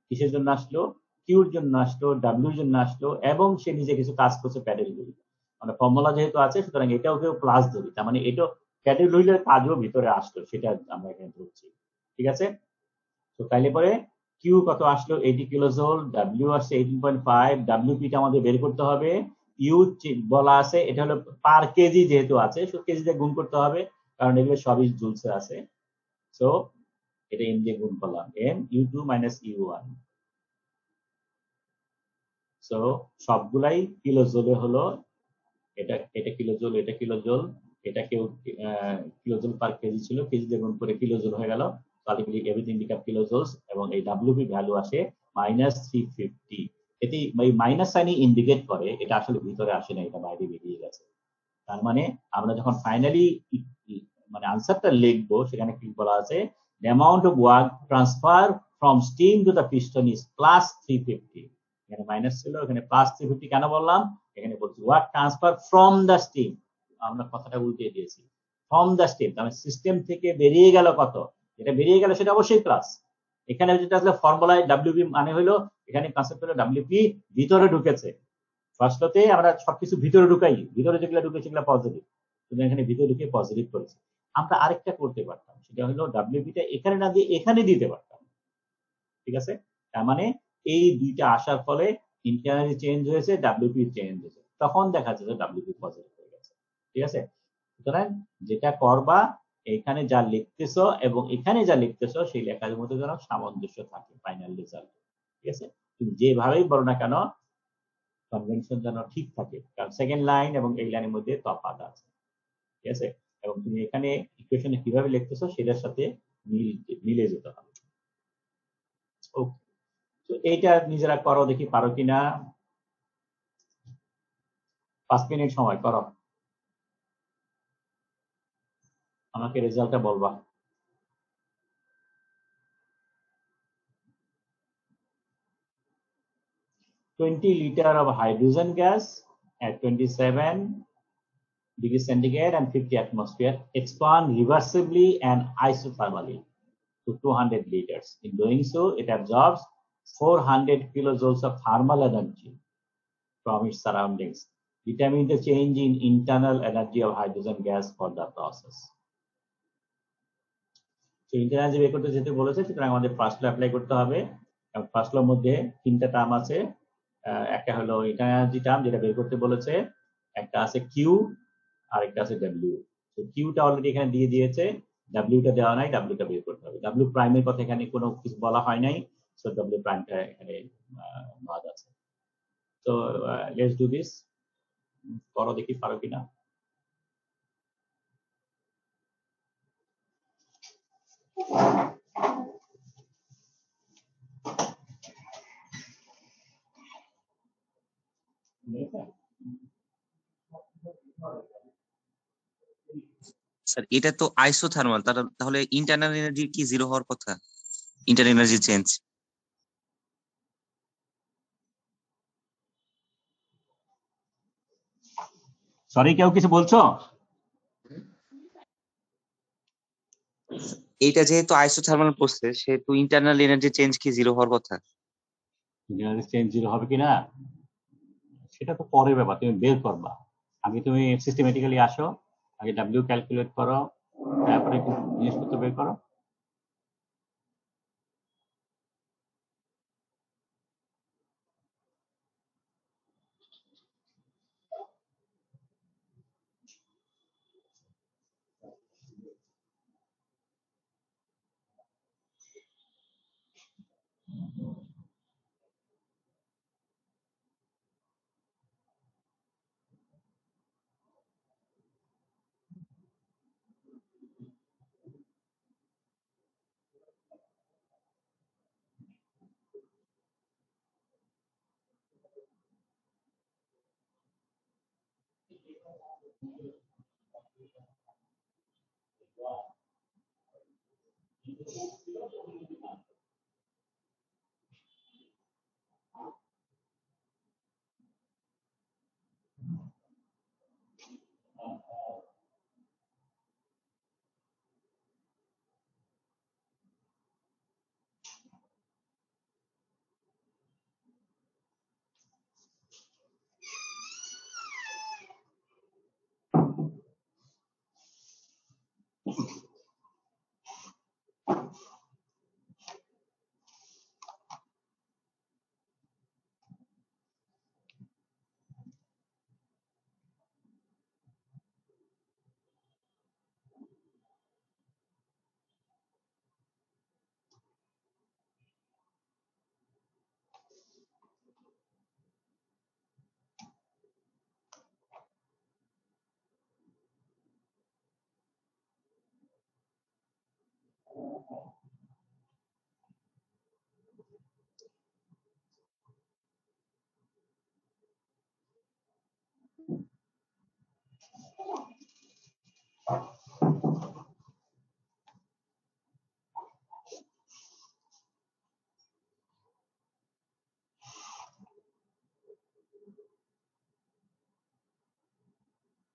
কিসের জন্য আসলো, কিউর জন্য আসলো, ডাব্লিউর জন্য আসলো এবং সে নিজে কিছু কাজ করছে প্যাডেল হুইল। মানে ফর্মুলা যেহেতু আছে, সুতরাং এটাও কেউ প্লাস ধরি, তার মানে এটা প্যাডেল হুইলের কাজও ভিতরে আসলো, সেটা আমরা এখানে ধরছি। ঠিক আছে? তো তাইলে পরে কিউ কত আসলো, 80 কিলোজুল, ডাব্লিউ আসছে 18.5, ডাব্লিউপিটা আমাদের বের করতে হবে। ইউ বলা আছে, এটা হলো পার কেজি যেহেতু আছে, কেজিতে গুণ করতে হবে, কারণ এগুলো সবই জুলসে আছে। সো এটা এম দিয়ে গুণ করলাম, M U2 minus U1। So সবগুলাই কিলোজুলে হলো, এটা এটা কিলোজুল, এটা কিলোজুল, এটা কেউ কিলোজুল পার কেজি ছিল, কেজিতে গুণ করে কিলোজুল হয়ে গেল। আলটিমেটলি এভরিথিং বিকাম কিলোজুলস এবং এই ডাব্লিউপি ভ্যালু আসে -350। এটি এই মাইনাস সাইনই ইন্ডিকেট করে এটা আসলে ভিতরে আসে না, এটা বাইরে বেরিয়ে গেছে। তার মানে আমরা যখন ফাইনালি মানে আনসারটা লিখবো, সেখানে কি বলা আছে, the amount of work transfer from steam to the piston is +350। এখানে মাইনাস ছিল, এখানে +350 কেন বললাম, এখানে বলছি work transfer from the steam, আমরা কথাটা উল্টে দিয়েছি, ফ্রম দ্য স্টিম, তার মানে সিস্টেম থেকে বেরিয়ে গেল কত, যেটা বেরিয়ে গেল সেটা অবশ্যই প্লাস। এখানে যেটা আসলে ফর্মুলায় ডাব্লিউপি মানে হলো, এখানে কনসেপ্ট হলো ডাব্লিউপি ভিতরে ঢুকেছে। ফার্স্টতে আমরা সবকিছু ভিতরে ঢুকাই, ভিতরে যেগুলো ঢুকে সেগুলো পজিটিভ, কিন্তু এখানে ভিতরে ঢুকে পজিটিভ করেছে। আমরা আরেকটা করতে পারতাম, সেটা হলো ডাব্লিউপিটা এখানে না দিয়ে এখানে দিতে পারতাম। ঠিক আছে? তার মানে এই দুইটা আসার ফলে ইন্টারনালি চেঞ্জ হয়েছে, ডাব্লিউপি চেঞ্জ হয়েছে, তখন দেখা যাচ্ছে ডাব্লিউপি পজিটিভ হয়ে গেছে। ঠিক আছে? সুতরাং যেটা করবা, এখানে যা লিখতেছো এবং এখানে যা লিখতেছো সেই লেখার মধ্যে যেন সামঞ্জস্য থাকে ফাইনাল রেজাল্ট। ঠিক আছে? তুমি যেভাবেই বলো না কেন, কনভেনশন যেন ঠিক থাকে, কারণ সেকেন্ড লাইন এবং এই লাইনের মধ্যে তফাৎ আছে। ঠিক আছে? এবং তুমি এখানে ইকুয়েশনে কিভাবে লিখতেছো সেটার সাথে মিলে যেতে হবে। ওকে, তো এইটা নিজেরা করো, দেখি পারো কিনা। 5 মিনিট সময় করো, আমাকে রেজাল্টটা বলবা। $20 liters of hydrogen gas at 27 degrees centigrade and 50 atmosphere expand reversibly and isothermally to 200 liters. In doing so, it absorbs 400 kilojoules of thermal energy from its surroundings. Determine the change in internal energy of hydrogen gas for the process. So internal energy বের করতে যেতে বলেছে, সুতরাং আমাদের ফার্স্ট ল অ্যাপ্লাই করতে হবে। এবং ফার্স্ট লর মধ্যে তিনটা টার্ম আছে, একটা হলো ইন্টারনাল এনার্জি টার্ম যেটা বের করতে বলেছে, একটা আছে কিউ আর একটা আছে ডাব্লিউ। তো কিউটা অলরেডি এখানে দিয়ে দিয়েছে, ডাব্লিউটা দেওয়া নাই, ডাব্লিউটা বের করতে হবে। ডাব্লিউ প্রাইমের কথা এখানে কোনো কিছু বলা হয় নাই, সো ডাব্লিউ প্রাইমটা এখানে বাদ আছে। তো লেটস ডু দিস। করো দেখি পারো কিনা। স্যার এটা তো আইসোথার্মাল, তাহলে ইন্টারনাল এনার্জি কি জিরো হওয়ার কথা? Internal energy change. সরি, কেউ কিছু বলছো? এইটা যেহেতু আইসোথার্মাল প্রসেস, সেহেতু ইন্টারনাল এনার্জি চেঞ্জ কি জিরো হওয়ার কথা? চেঞ্জ জিরো হবে কিনা সেটা তো পরের ব্যাপার, তুমি বের করবা। আগে তুমি সিস্টেমেটিক্যালি আসো, আগে ডাব্লিউ ক্যালকুলেট করো, তারপরে একটু জিনিসপত্র বের করো।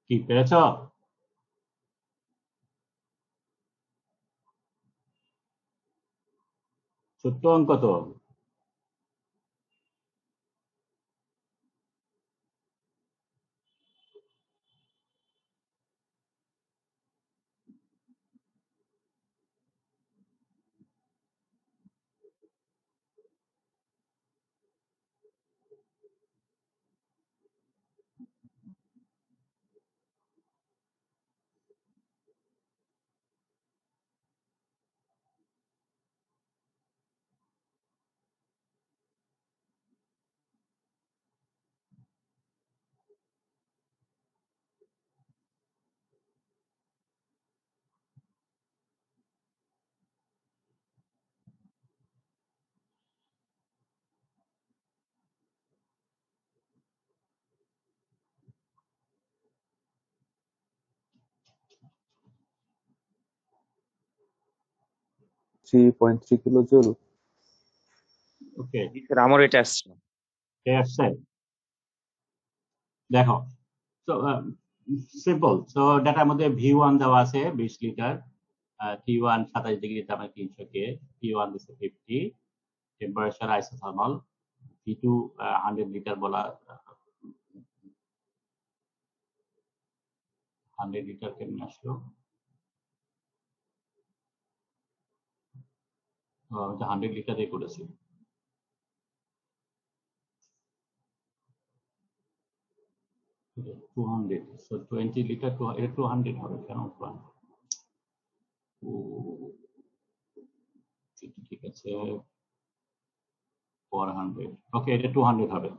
কি পেরেছ? ছোট্ট অঙ্ক তো। $3.3 কিলোজুল। ওকে, স্যার আমার এটা আসছে। আসছে। দেখো, তো সিম্পল। তো ডাটার মধ্যে V1 দেওয়া আছে 20 লিটার, T1 27 ডিগ্রি তাপমাত্রা 300 কে, T1 দিচ্ছে 50, টেম্পারেচার আইসোথার্মাল, V2 100 লিটার বলা, 100 লিটার কেমন আসলো? 100 লিটারে করেছি। Okay, 200, so 20 লিটার, এটা 200 হবে কেন? 200, ঠিক আছে, 400, ওকে, এটা 200 হবে।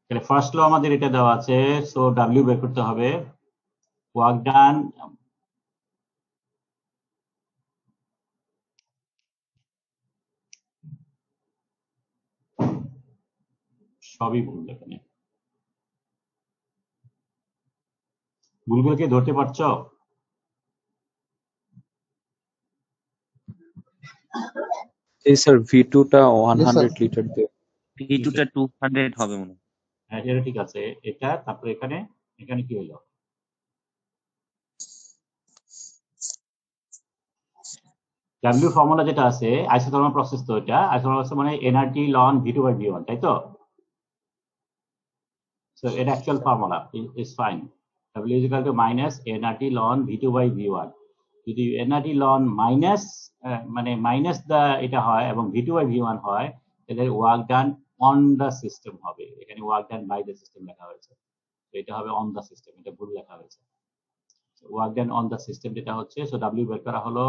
তাহলে ফার্স্ট ল আমাদের এটা দেওয়া আছে, সো ডাব্লিউ বের করতে হবে, ওয়ার্ক ডান, সবই ভুল এখানে, ভুলগুলোকে ধরতে পারছো? এই স্যার V2 টা জি স্যার 100 লিটার দিয়ে। V2 টা 200 হবে মনে হয়। হ্যাঁ এটা ঠিক আছে, এটা তারপরে এখানে এখানে কি হলো, ডাব্লিউ ফর্মুলা যেটা আছে আইসোথার্মাল প্রসেস, তো এটা আইসোথার্মাল প্রসেস মানে এনার্জি লন V2/V1, তাই তো? সো এটা actual formula is fine, W is equal to minus NRT ln V2/V1। যদি এনআরটি লন মাইনাস মানে মাইনাস দা এটা হয় এবং V2/V1 হয়, তাহলে work done on the system হবে, এখানে work done by the system লেখা হয়েছে, তো এটা হবে অন দা সিস্টেম, এটা ভুল লেখা হয়েছে। Work done on the system যেটা হচ্ছে, সো ডাব্লিউ বের করা হলো,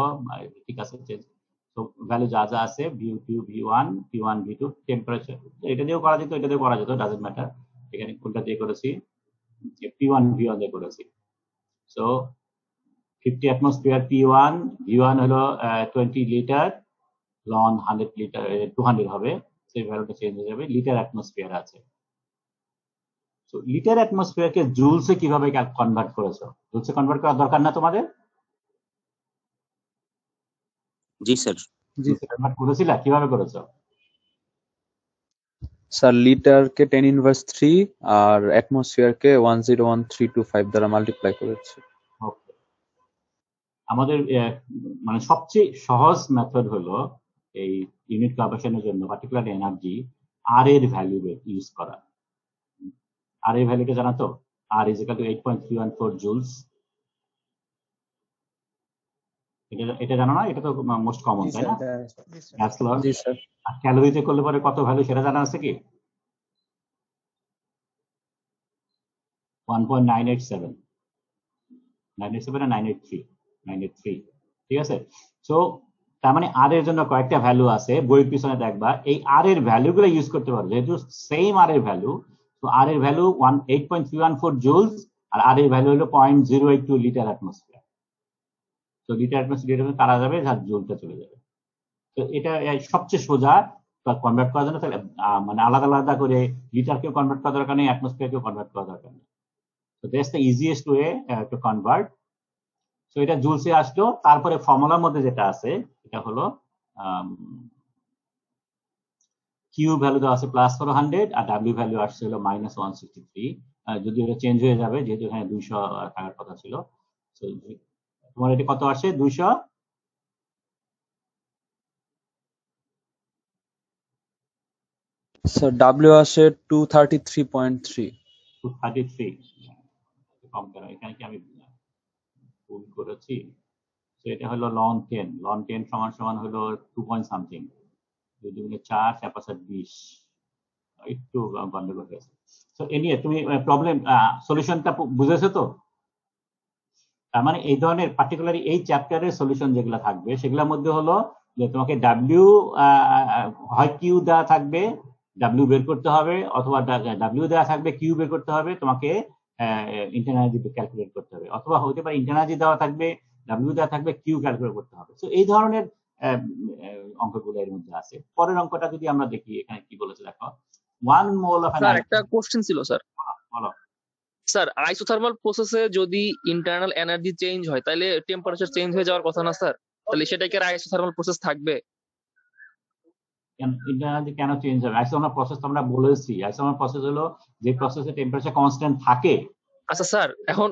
ঠিক আছে, তো ভ্যালু যা যা আছে V2 V1 P1 V2 temperature, এটা দিয়েও করা যেত, এটা দিয়েও করা যেত, ডাজন্ট ম্যাটার, এখানে কোনটা দিয়ে করেছি, P1 V1 দিয়ে করেছি। সো 50 অ্যাটমসফিয়ার P1, V1 হলো 20 লিটার, লন 100 লিটার 200 হবে, সেই ভ্যালুটা চেঞ্জ হয়ে যাবে, লিটার অ্যাটমসফিয়ার আছে। সো লিটার অ্যাটমসফিয়ারকে জুলসে কিভাবে কনভার্ট করেছো? জুলসে কনভার্ট করার দরকার না তোমাদের? জি স্যার। জি জুলসে কনভার্ট করেছিলা, কিভাবে করেছো? স্যার, লিটার কে 10⁻³ আর অ্যাটমসফিয়ার কে 101325 দ্বারা মাল্টিপ্লাই করেছি। Okay. আমাদের মানে সবচেয়ে সহজ মেথড হলো এই ইউনিট কনভার্সনের জন্য পার্টিকুলার এনার্জি আর এর ভ্যালু ইউজ করা। আর এর ভ্যালুটা জানা তো, আর ইজ ইকুয়াল টু 8.314 জুলস। এটা জানো না? এটা তো মোস্ট কমন, তাই না? ম্যাথস জি স্যার। আর ক্যালোরিতে করলে পরে কত ভ্যালু সেটা জানা আছে কি? 1.987, 987 না 983, 983, ঠিক আছে। সো তার মানে আর এর জন্য কয়েকটা ভ্যালু আছে, বইয়ের পিছনে দেখবা, এই আর এর ভ্যালু গুলো ইউজ করতে পারো, যেহেতু সেম আর এর ভ্যালু, তো আর এর ভ্যালু 8.314 জুলস, আর আর এর ভ্যালু হলো 0.082 লিটার অ্যাটমসফিয়ার। তো লিটার অ্যাটমসফিয়ার কারা যাবে, যার জুলটা চলে যাবে। তো এটা সবচেয়ে সোজা কনভার্ট করার জন্য, তাহলে মানে আলাদা আলাদা করে লিটারকেও কনভার্ট করা দরকার নেই, অ্যাটমসফিয়ারকেও কনভার্ট করা দরকার নেই। So that's the easiest way to convert. So এটা জুলসে আসলো, তারপরে ফর্মুলার মধ্যে যেটা আছে এটা হলো কিউ ভ্যালু দেওয়া আছে +400 আর ডাব্লিউ ভ্যালু আসছে হলো -163, যদি এটা চেঞ্জ হয়ে যাবে, যেহেতু এখানে 200 থাকার কথা ছিল। So তোমার এটা কত আসে? 200, স্যার ডাব্লিউ আসে 233.3। 233, কম কেন, এখানে কি আমি ভুল করেছি? তো এটা হলো লন 10, লন 10 সমান সমান হলো 2 পয়েন্ট সামথিং, 2 দুগুণে 4, 4 পাঁচা 20, একটু গন্ডগোল হয়েছে। তো এ নিয়ে তুমি প্রবলেম সলিউশনটা বুঝেছো তো? তার মানে এই ধরনের পার্টিকুলারলি এই চ্যাপ্টারের সলিউশন যেগুলো থাকবে সেগুলোর মধ্যে হলো যে তোমাকে ডাব্লিউ হয় কিউ দেওয়া থাকবে, ডাব্লিউ বের করতে হবে, অথবা ডাব্লিউ দেওয়া থাকবে, কিউ বের করতে হবে, তোমাকে ইন্টারনাল এনার্জি ক্যালকুলেট করতে হবে, অথবা হতে পারে ইন্টারনাল এনার্জি দেওয়া থাকবে, ডাব্লিউ দেওয়া থাকবে, কিউ ক্যালকুলেট করতে হবে। তো এই ধরনের অঙ্কগুলো এর মধ্যে আছে। পরের অঙ্কটা যদি আমরা দেখি, এখানে কি বলেছে দেখো, 1 মোল অফ স্যার একটা কোশ্চেন ছিল স্যার। বলো। স্যার আইসোথার্মাল প্রসেসে যদি ইন্টারনাল এনার্জি চেঞ্জ হয় তাহলে টেম্পারেচার চেঞ্জ হয়ে যাওয়ার কথা না স্যার? তাহলে সেটা কি আর আইসোথার্মাল প্রসেস থাকবে? ইন্টারনাল কেন চেঞ্জ হবে? আইসোথার্মাল প্রসেস তো আমরা বলেছি, আইসোথার্মাল প্রসেস হলো যে প্রসেসে টেম্পারেচার কনস্ট্যান্ট থাকে। আচ্ছা স্যার, এখন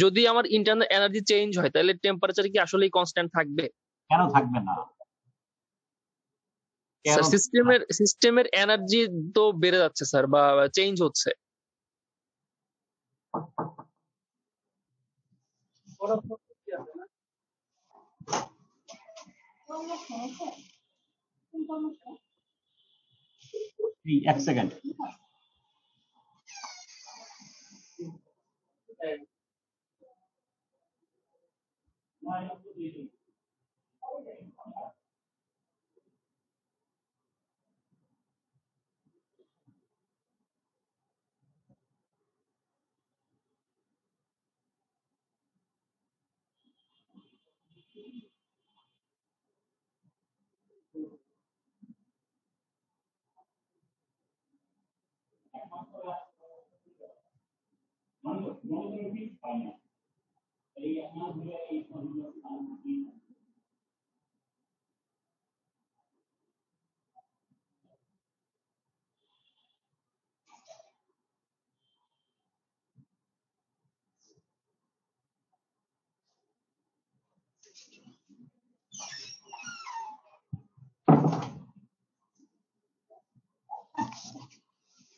যদি আমার ইন্টারনাল এনার্জি চেঞ্জ হয় তাহলে টেম্পারেচার কি আসলেই কনস্ট্যান্ট থাকবে? কেন থাকবে না? কেন? স্যার সিস্টেমের এনার্জি তো বেড়ে যাচ্ছে স্যার, বা চেঞ্জ হচ্ছে। এক সেকেন্ড।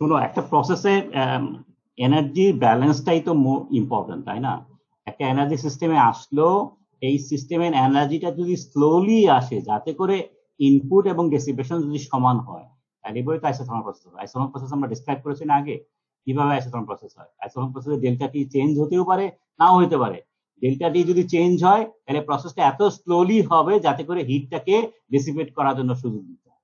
শোনো, একটা প্রসেসে এনার্জি ব্যালেন্সটাই তো ইম্পর্টেন্ট, তাই না? একটা এনার্জি সিস্টেমে আসলো, এই সিস্টেমের এনার্জিটা যদি স্লোলি আসে, যাতে করে ইনপুট এবং ডেসিপেশন যদি সমান হয়, তাহলে বলে তো আইসোথর্মাল প্রসেস হয়। আইসোথর্মাল প্রসেস আমরা ডিসক্রাইব করেছি না আগে, কিভাবে আইসোথর্মাল প্রসেস হয়। আইসোথর্মাল প্রসেসে ডেল্টা টি চেঞ্জ হতেও পারে, নাও হতে পারে। ডেল্টা টি যদি চেঞ্জ হয়, তাহলে প্রসেসটা এত স্লোলি হবে যাতে করে হিটটাকে ডিসিপেট করার জন্য সুযোগ দিতে হয়।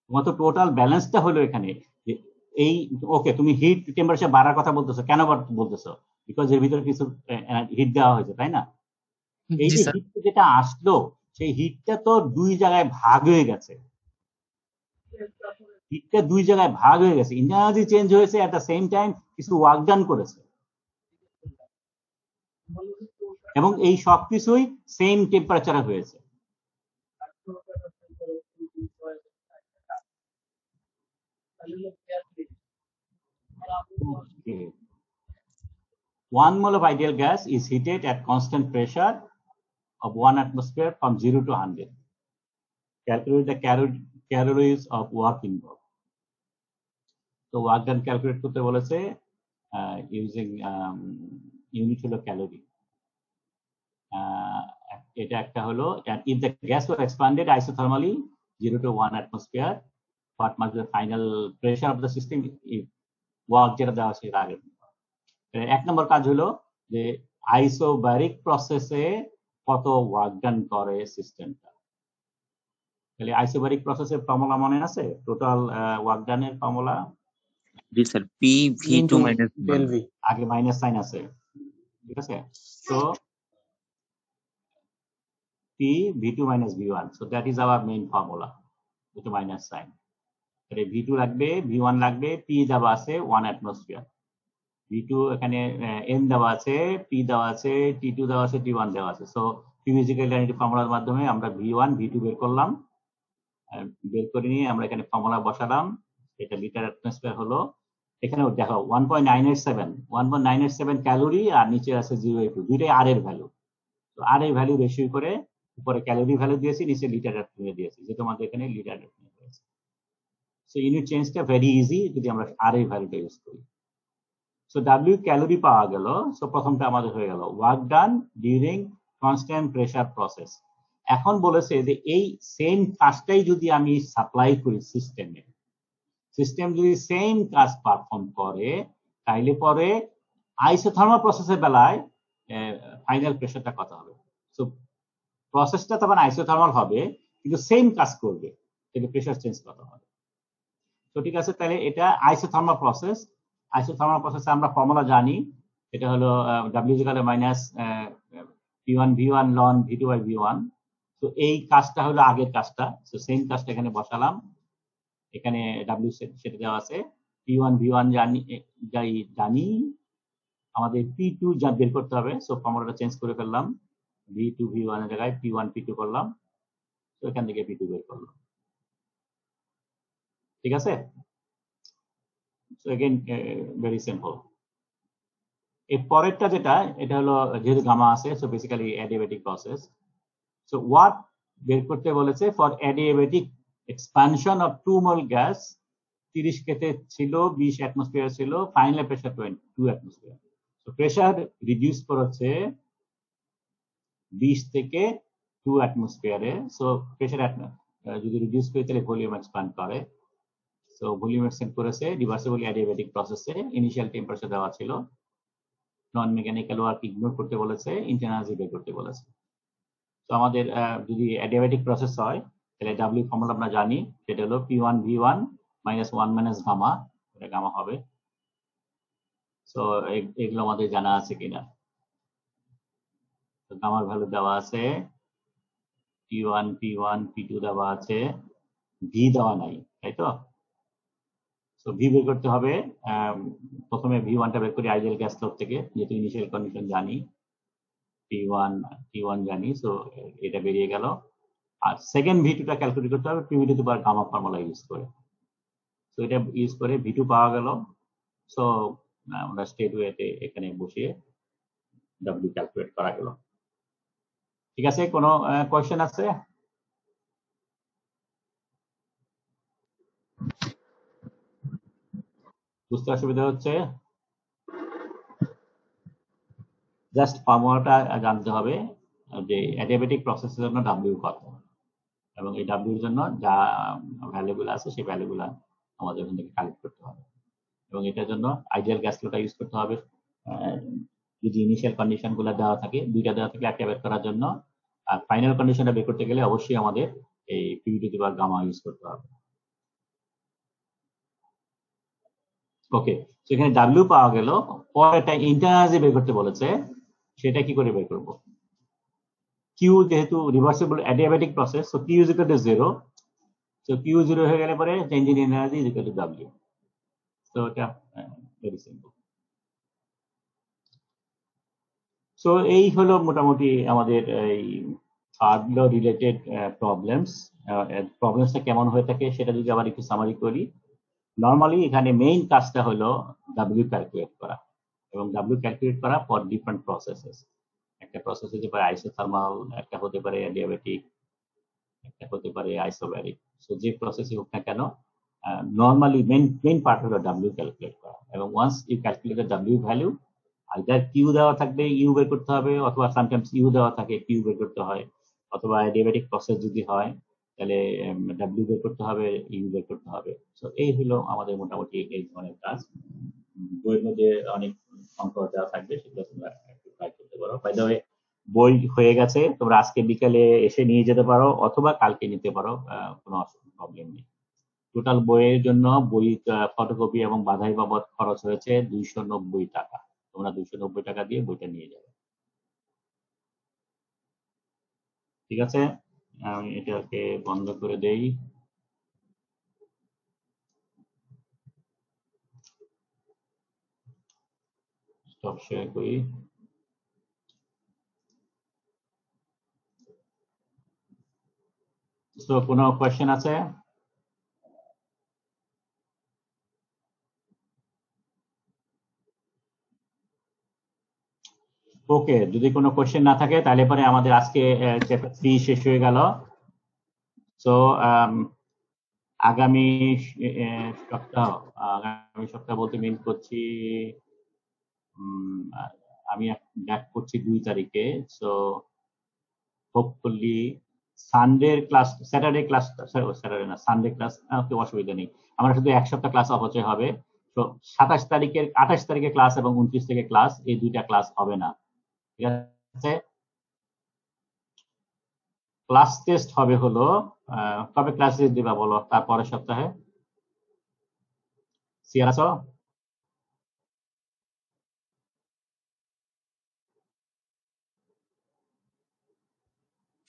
তোমার তো টোটাল ব্যালেন্সটা হলো এখানে যে এই, ওকে, তুমি হিট টেম্পারেচার বাড়ার কথা বলতেছো, কেন বলতেছো? বিকজ এর ভিতরে কিছু হিট দেওয়া হয়েছে, তাই না? এই জি যে স্যার। হিট যেটা আসলো, সেই হিটটা তো দুই জায়গায় ভাগ হয়ে গেছে। হিটটা দুই জায়গায় ভাগ হয়ে গেছে, এনার্জি চেঞ্জ হয়েছে, এট দ্য সেম টাইম কিছু ওয়ার্ক ডান করেছে, এবং এই সবকিছুই সেম টেম্পারেচারে হয়েছে। Okay. 1 mole of ideal gas is heated at constant pressure of 1 atmosphere from 0 to 100. Calculate the calories of work involved. So work done calculate করতে বলেছে using unit হলো ক্যালোরি। এটা একটা হলো, if the gas were expanded isothermally 0 to 1 atmosphere, what must be the final pressure of the system if work যেটা দেওয়া আছে এর আগে। এক নম্বর কাজ হলো যে আইসোবারিক প্রসেসে কত ওয়ার্ক ডান করে সিস্টেমটা। তাহলে আইসোবারিক প্রসেসের ফর্মুলা মনে আছে? টোটাল ওয়ার্ক ডানের ফর্মুলা? জি sir, P V two minus del V. আগে মাইনাস সাইন আছে, ঠিক আছে? তো P V two minus V one, so that is our main formula, একটু মাইনাস সাইন। তাহলে ভি টু লাগবে, ভি ওয়ান লাগবে, পি দেওয়া আছে 1 অ্যাটমসফিয়ার, ভি টু এখানে এন দেওয়া আছে, পি দেওয়া আছে, টি টু দেওয়া আছে, টি ওয়ান দেওয়া আছে। সো ফিজিক্যাল ডাইনামিক ফর্মুলার মাধ্যমে আমরা ভি ওয়ান ভি টু বের করলাম, বের করে নিয়ে আমরা এখানে ফর্মুলা বসালাম। এটা লিটার অ্যাটমসফিয়ার হলো, এখানে দেখো 1.987 ক্যালোরি, আর নিচে আছে 0.2, দুইটাই আর এর ভ্যালু। তো আর এর ভ্যালু রেশিও করে উপরে ক্যালোরি ভ্যালু দিয়েছি, নিচে লিটার অ্যাটমসফিয়ার দিয়েছি, যে তোমাদের এখানে লিটার অ্যাটমসফিয়ার হয়েছে। সো ইউনিট চেঞ্জটা ভেরি ইজি যদি আমরা আর এর ভ্যালুটা ইউজ করি। সো ডাব্লিউ ক্যালোরি পাওয়া গেল। সো প্রথমটা আমাদের হয়ে গেল work done during constant pressure process. এখন বলেছে যে এই সেম কাজটাই যদি আমি সাপ্লাই করি সিস্টেমে, সিস্টেম যদি সেম কাজ পারফর্ম করে, তাইলে পরে আইসোথার্মাল প্রসেসের বেলায় ফাইনাল প্রেসারটা কত হবে? সো প্রসেসটা তখন আইসোথার্মাল হবে, কিন্তু সেম কাজ করবে, তাহলে প্রেসার চেঞ্জ কত হবে? তো ঠিক আছে, তাহলে এটা আইসোথার্মাল প্রসেস। আইসোথার্মাল প্রসেসে আমরা ফর্মুলা জানি, এটা হলো W minus P1 V1 loan V2 by V1। তো এই কাজটা হলো আগের কাজটা, তো সেম কাজটা এখানে বসালাম, এখানে W সেটা দেওয়া আছে। P1 V1 জানি, আমাদের P2 যা বের করতে হবে। সো ফর্মুলাটা চেঞ্জ করে ফেললাম, V2 V1 এর জায়গায় P1 P2 করলাম, তো এখান থেকে P2 বের করলাম, ঠিক আছে? So again, very simple. এই পরেরটা যেটা, এটা হলো যেহেতু গামা আছে, so basically adiabatic process. So what বের করতে বলেছে for adiabatic expansion of 2 mole gas, 30 কেতে ছিল, 20 অ্যাটমসফিয়ার ছিল, final pressure 2 atmosphere. So pressure reduce করেছে 20 থেকে 2 অ্যাটমসফিয়ারে। সো প্রেসার যদি রিডিউস করে তাহলে ভলিউম এক্সপ্যান্ড করে। সো ভলিউম এক্সপ্যান্ড করেছে রিভার্সিবল অ্যাডিয়াবেটিক প্রসেসে। ইনিশিয়াল টেম্পারেচার দেওয়া ছিল, নন মেকানিক্যাল ওয়ার্ক ইগনোর করতে বলেছে, ইন্টারনাল বের করতে বলেছে। তো আমাদের যদি অ্যাডিয়াবেটিক প্রসেস হয়, তাহলে ডাব্লিউ ফর্মুলা আমরা জানি, সেটা হলো P1 V1 minus 1 minus gamma, এটা গামা হবে। সো এগুলো আমাদের জানা আছে কিনা? তো গামার ভ্যালু দেওয়া আছে, P1 P1 P2 দেওয়া আছে, ভি দেওয়া নাই, তাই তো? তো ভি বের করতে হবে। প্রথমে V1টা বের করি আইডিয়াল গ্যাস লাও থেকে, যেহেতু ইনিশিয়াল কন্ডিশন জানি, P1 জানি, সো এটা বেরিয়ে গেল। আর সেকেন্ড V2টা ক্যালকুলেট করতে হবে PV to power gamma formula use করে। তো এটা ইউজ করে V2 পাওয়া গেল। সো আমরা স্টেট ওয়েতে এখানে বসিয়ে W ক্যালকুলেট করা গেল। ঠিক আছে, কোনো কোয়েশ্চেন আছে? বুঝতে অসুবিধা হচ্ছে? জাস্ট ফর্মুলাটা জানতে হবে যে অ্যাডিয়াবেটিক প্রসেসের জন্য W কত, এবং এই W এর জন্য যা ভ্যালুগুলো আছে সেই ভ্যালুগুলো আমাদের ওখান থেকে কালেক্ট করতে হবে। এবং এটার জন্য আইডিয়াল গ্যাস লাওটা ইউজ করতে হবে। যদি ইনিশিয়াল কন্ডিশন গুলো দেওয়া থাকে, দুইটা দেওয়া থাকে, একটা বের করার জন্য, আর ফাইনাল কন্ডিশনটা বের করতে গেলে অবশ্যই আমাদের এই PV to the power gamma use করতে হবে। ওকে, তো এখানে ডাব্লিউ পাওয়া গেল। পরে একটা ইন্টারনাল বের করতে বলেছে, সেটা কি করে বের করব? কিউ যেহেতু reversible adiabatic process, so Q is equal to 0। So Q 0 হয়ে গেলে পরে change in energy is equal to W. So এটা ভেরি সিম্পল। সো এই হলো মোটামুটি আমাদের এই থার্ড ল রিলেটেড প্রবলেমস। প্রবলেমসটা কেমন হয়ে থাকে সেটা যদি আবার একটু সামারি করি। নর্মালি এখানে মেইন কাজটা হলো ডাব্লিউ ক্যালকুলেট করা, এবং ডাব্লিউ ক্যালকুলেট করা ফর ডিফারেন্ট প্রসেসেস। একটা প্রসেস হতে পারে আইসোথার্মাল, একটা হতে পারে অ্যাডিয়াবেটিক, একটা হতে পারে আইসোব্যারিক। সো যে প্রসেসই হোক না কেন, নর্মালি মেইন পার্ট হলো ডাব্লিউ ক্যালকুলেট করা। এবং once you calculate the W value, either Q দেওয়া থাকবে ইউ বের করতে হবে, অথবা সামটাইমস ইউ দেওয়া থাকে কিউ বের করতে হয়, অথবা অ্যাডিয়াবেটিক প্রসেস যদি হয় তাহলে ডাব্লিউ বের করতে হবে, ইউ বের করতে হবে। সো এই হলো আমাদের মোটামুটি এই ধরনের কাজ। বইয়ের মধ্যে অনেক অঙ্ক দেওয়া থাকবে, সেগুলো তোমরা একটু ট্রাই করতে পারো। বাই দ্য ওয়ে, বই হয়ে গেছে, তোমরা আজকে বিকালে এসে নিয়ে যেতে পারো অথবা কালকে নিতে পারো, কোনো প্রবলেম নেই। টোটাল বইয়ের জন্য বই ফটোকপি এবং বাধাই বাবদ খরচ হয়েছে 290 টাকা। তোমরা 290 টাকা দিয়ে বইটা নিয়ে যাবে। ঠিক আছে, আমি এটাকে বন্ধ করে দেই। স্টপ শেয়ার করি। তো কোনো কোয়েশ্চেন আছে? ওকে, যদি কোনো কোয়েশ্চেন না থাকে তাহলে পরে আমাদের আজকে চ্যাপ্টার 3 শেষ হয়ে গেল। সো আগামী সপ্তাহ বলতে মিন করছি, আমি ব্যাক করছি 2 তারিখে। সো হোপফুলি সানডের ক্লাস, স্যাটারডে ক্লাস, স্যাটারডে না সানডে ক্লাস, অসুবিধা নেই। আমরা শুধু এক সপ্তাহ ক্লাস অপচয় হবে। তো 28 তারিখে ক্লাস এবং 29 থেকে ক্লাস, এই দুইটা ক্লাস হবে না। ঠিক আছে, ক্লাস টেস্ট হবে হলো কবে ক্লাস টেস্ট দিবা বলো? তারপরের সপ্তাহে। সিয়ার আছো?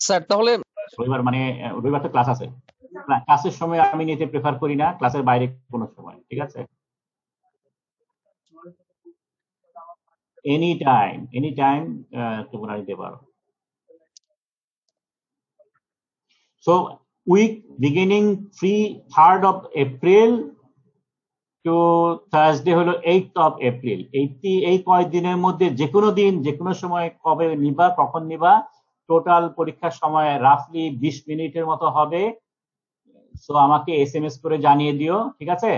স্যার তাহলে রবিবার মানে রবিবার তো ক্লাস আছে। ক্লাসের সময় আমি নিতে প্রেফার করি না, ক্লাসের বাইরে কোনো সময়। ঠিক আছে, এনি টাইম তোমরা নিতে পারো। So weak beginning 3rd of April two Thursday হলো 8th of April। এই কয়েকদিনের মধ্যে যে কোনো দিন, যে কোনো সময় কবে নিবা, কখন নিবা, টোটাল পরীক্ষার সময় রাফলি 20 মিনিটের মতো হবে। সো আমাকে SMS করে জানিয়ে দিও, ঠিক আছে?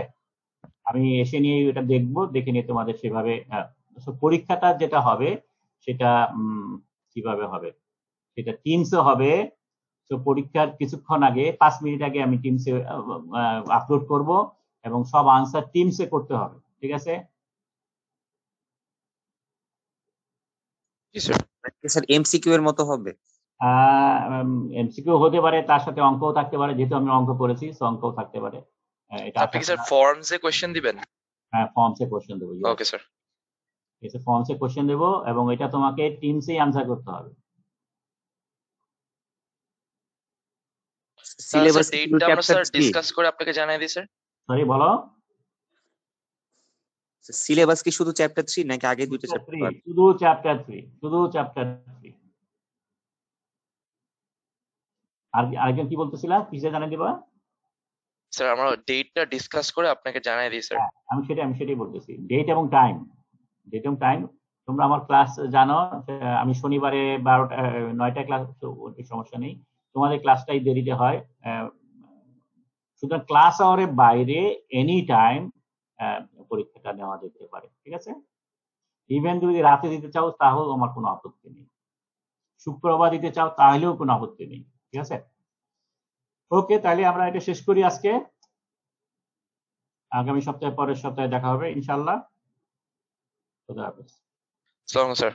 আমি এসে নিয়ে এটা দেখবো, দেখে নিয়ে তোমাদের সেভাবে পরীক্ষাটা যেটা হবে সেটা কিভাবে হবে, সেটা টিমসে হবে। তো পরীক্ষার কিছুক্ষণ আগে 5 মিনিট আগে আমি টিমসে আপলোড করব, এবং সব আনসার টিমসে করতে হবে। ঠিক আছে? স্যার এমসিকিউ এর মতো হবে? এমসিকিউ হতে পারে, তার সাথে অঙ্কও থাকতে পারে, যেহেতু আমি অঙ্ক করেছি তো অঙ্কও থাকতে পারে। এটা আপনি কি স্যার ফর্মসে কোশ্চেন দিবেন? হ্যাঁ, ফর্মসে কোশ্চেন দেবো। Okay sir. ফর্মসে কোশ্চেন দেবো, এবং এটা তোমাকে টিমসেই আনসার করতে হবে। সিলেবাস স্যার ডেটটা আমরা স্যার ডিসকাস করে আপনাকে জানাই দিই স্যার। সরি বলো। সিলেবাস কি শুধু চ্যাপ্টার 3 নাকি আগে দুইটা চ্যাপ্টার চ্যাপ্টার? 3, শুধু চ্যাপ্টার 3, শুধু চ্যাপ্টার 3। আর আরেকজন কি বলতেছিলা, কিসে জানাই দিবা? স্যার আমরা ডেটটা ডিসকাস করে আপনাকে জানাই দিই স্যার। হ্যাঁ, আমি সেটাই বলতেছি, ডেট এবং টাইম। ডেট এবং টাইম তোমরা আমার ক্লাস জানো, আমি শনিবারে 9টায় ক্লাস, সমস্যা নেই। তোমাদের ক্লাসটাই দেরিতে হয়, সুতরাং ক্লাস আওয়ারের বাইরে এনি টাইম পরীক্ষাটা নেওয়া যেতে পারে, ঠিক আছে? ইভেন যদি রাতে দিতে চাও তাহলেও আমার কোনো আপত্তি নেই, শুক্রবার দিতে চাও তাহলেও কোনো আপত্তি নেই, ঠিক আছে? ওকে, তাহলে আমরা এটা শেষ করি আজকে। আগামী সপ্তাহে, পরের সপ্তাহে দেখা হবে ইনশাআল্লাহ। খোদা হাফেজ। আসসালামু আলাইকুম স্যার।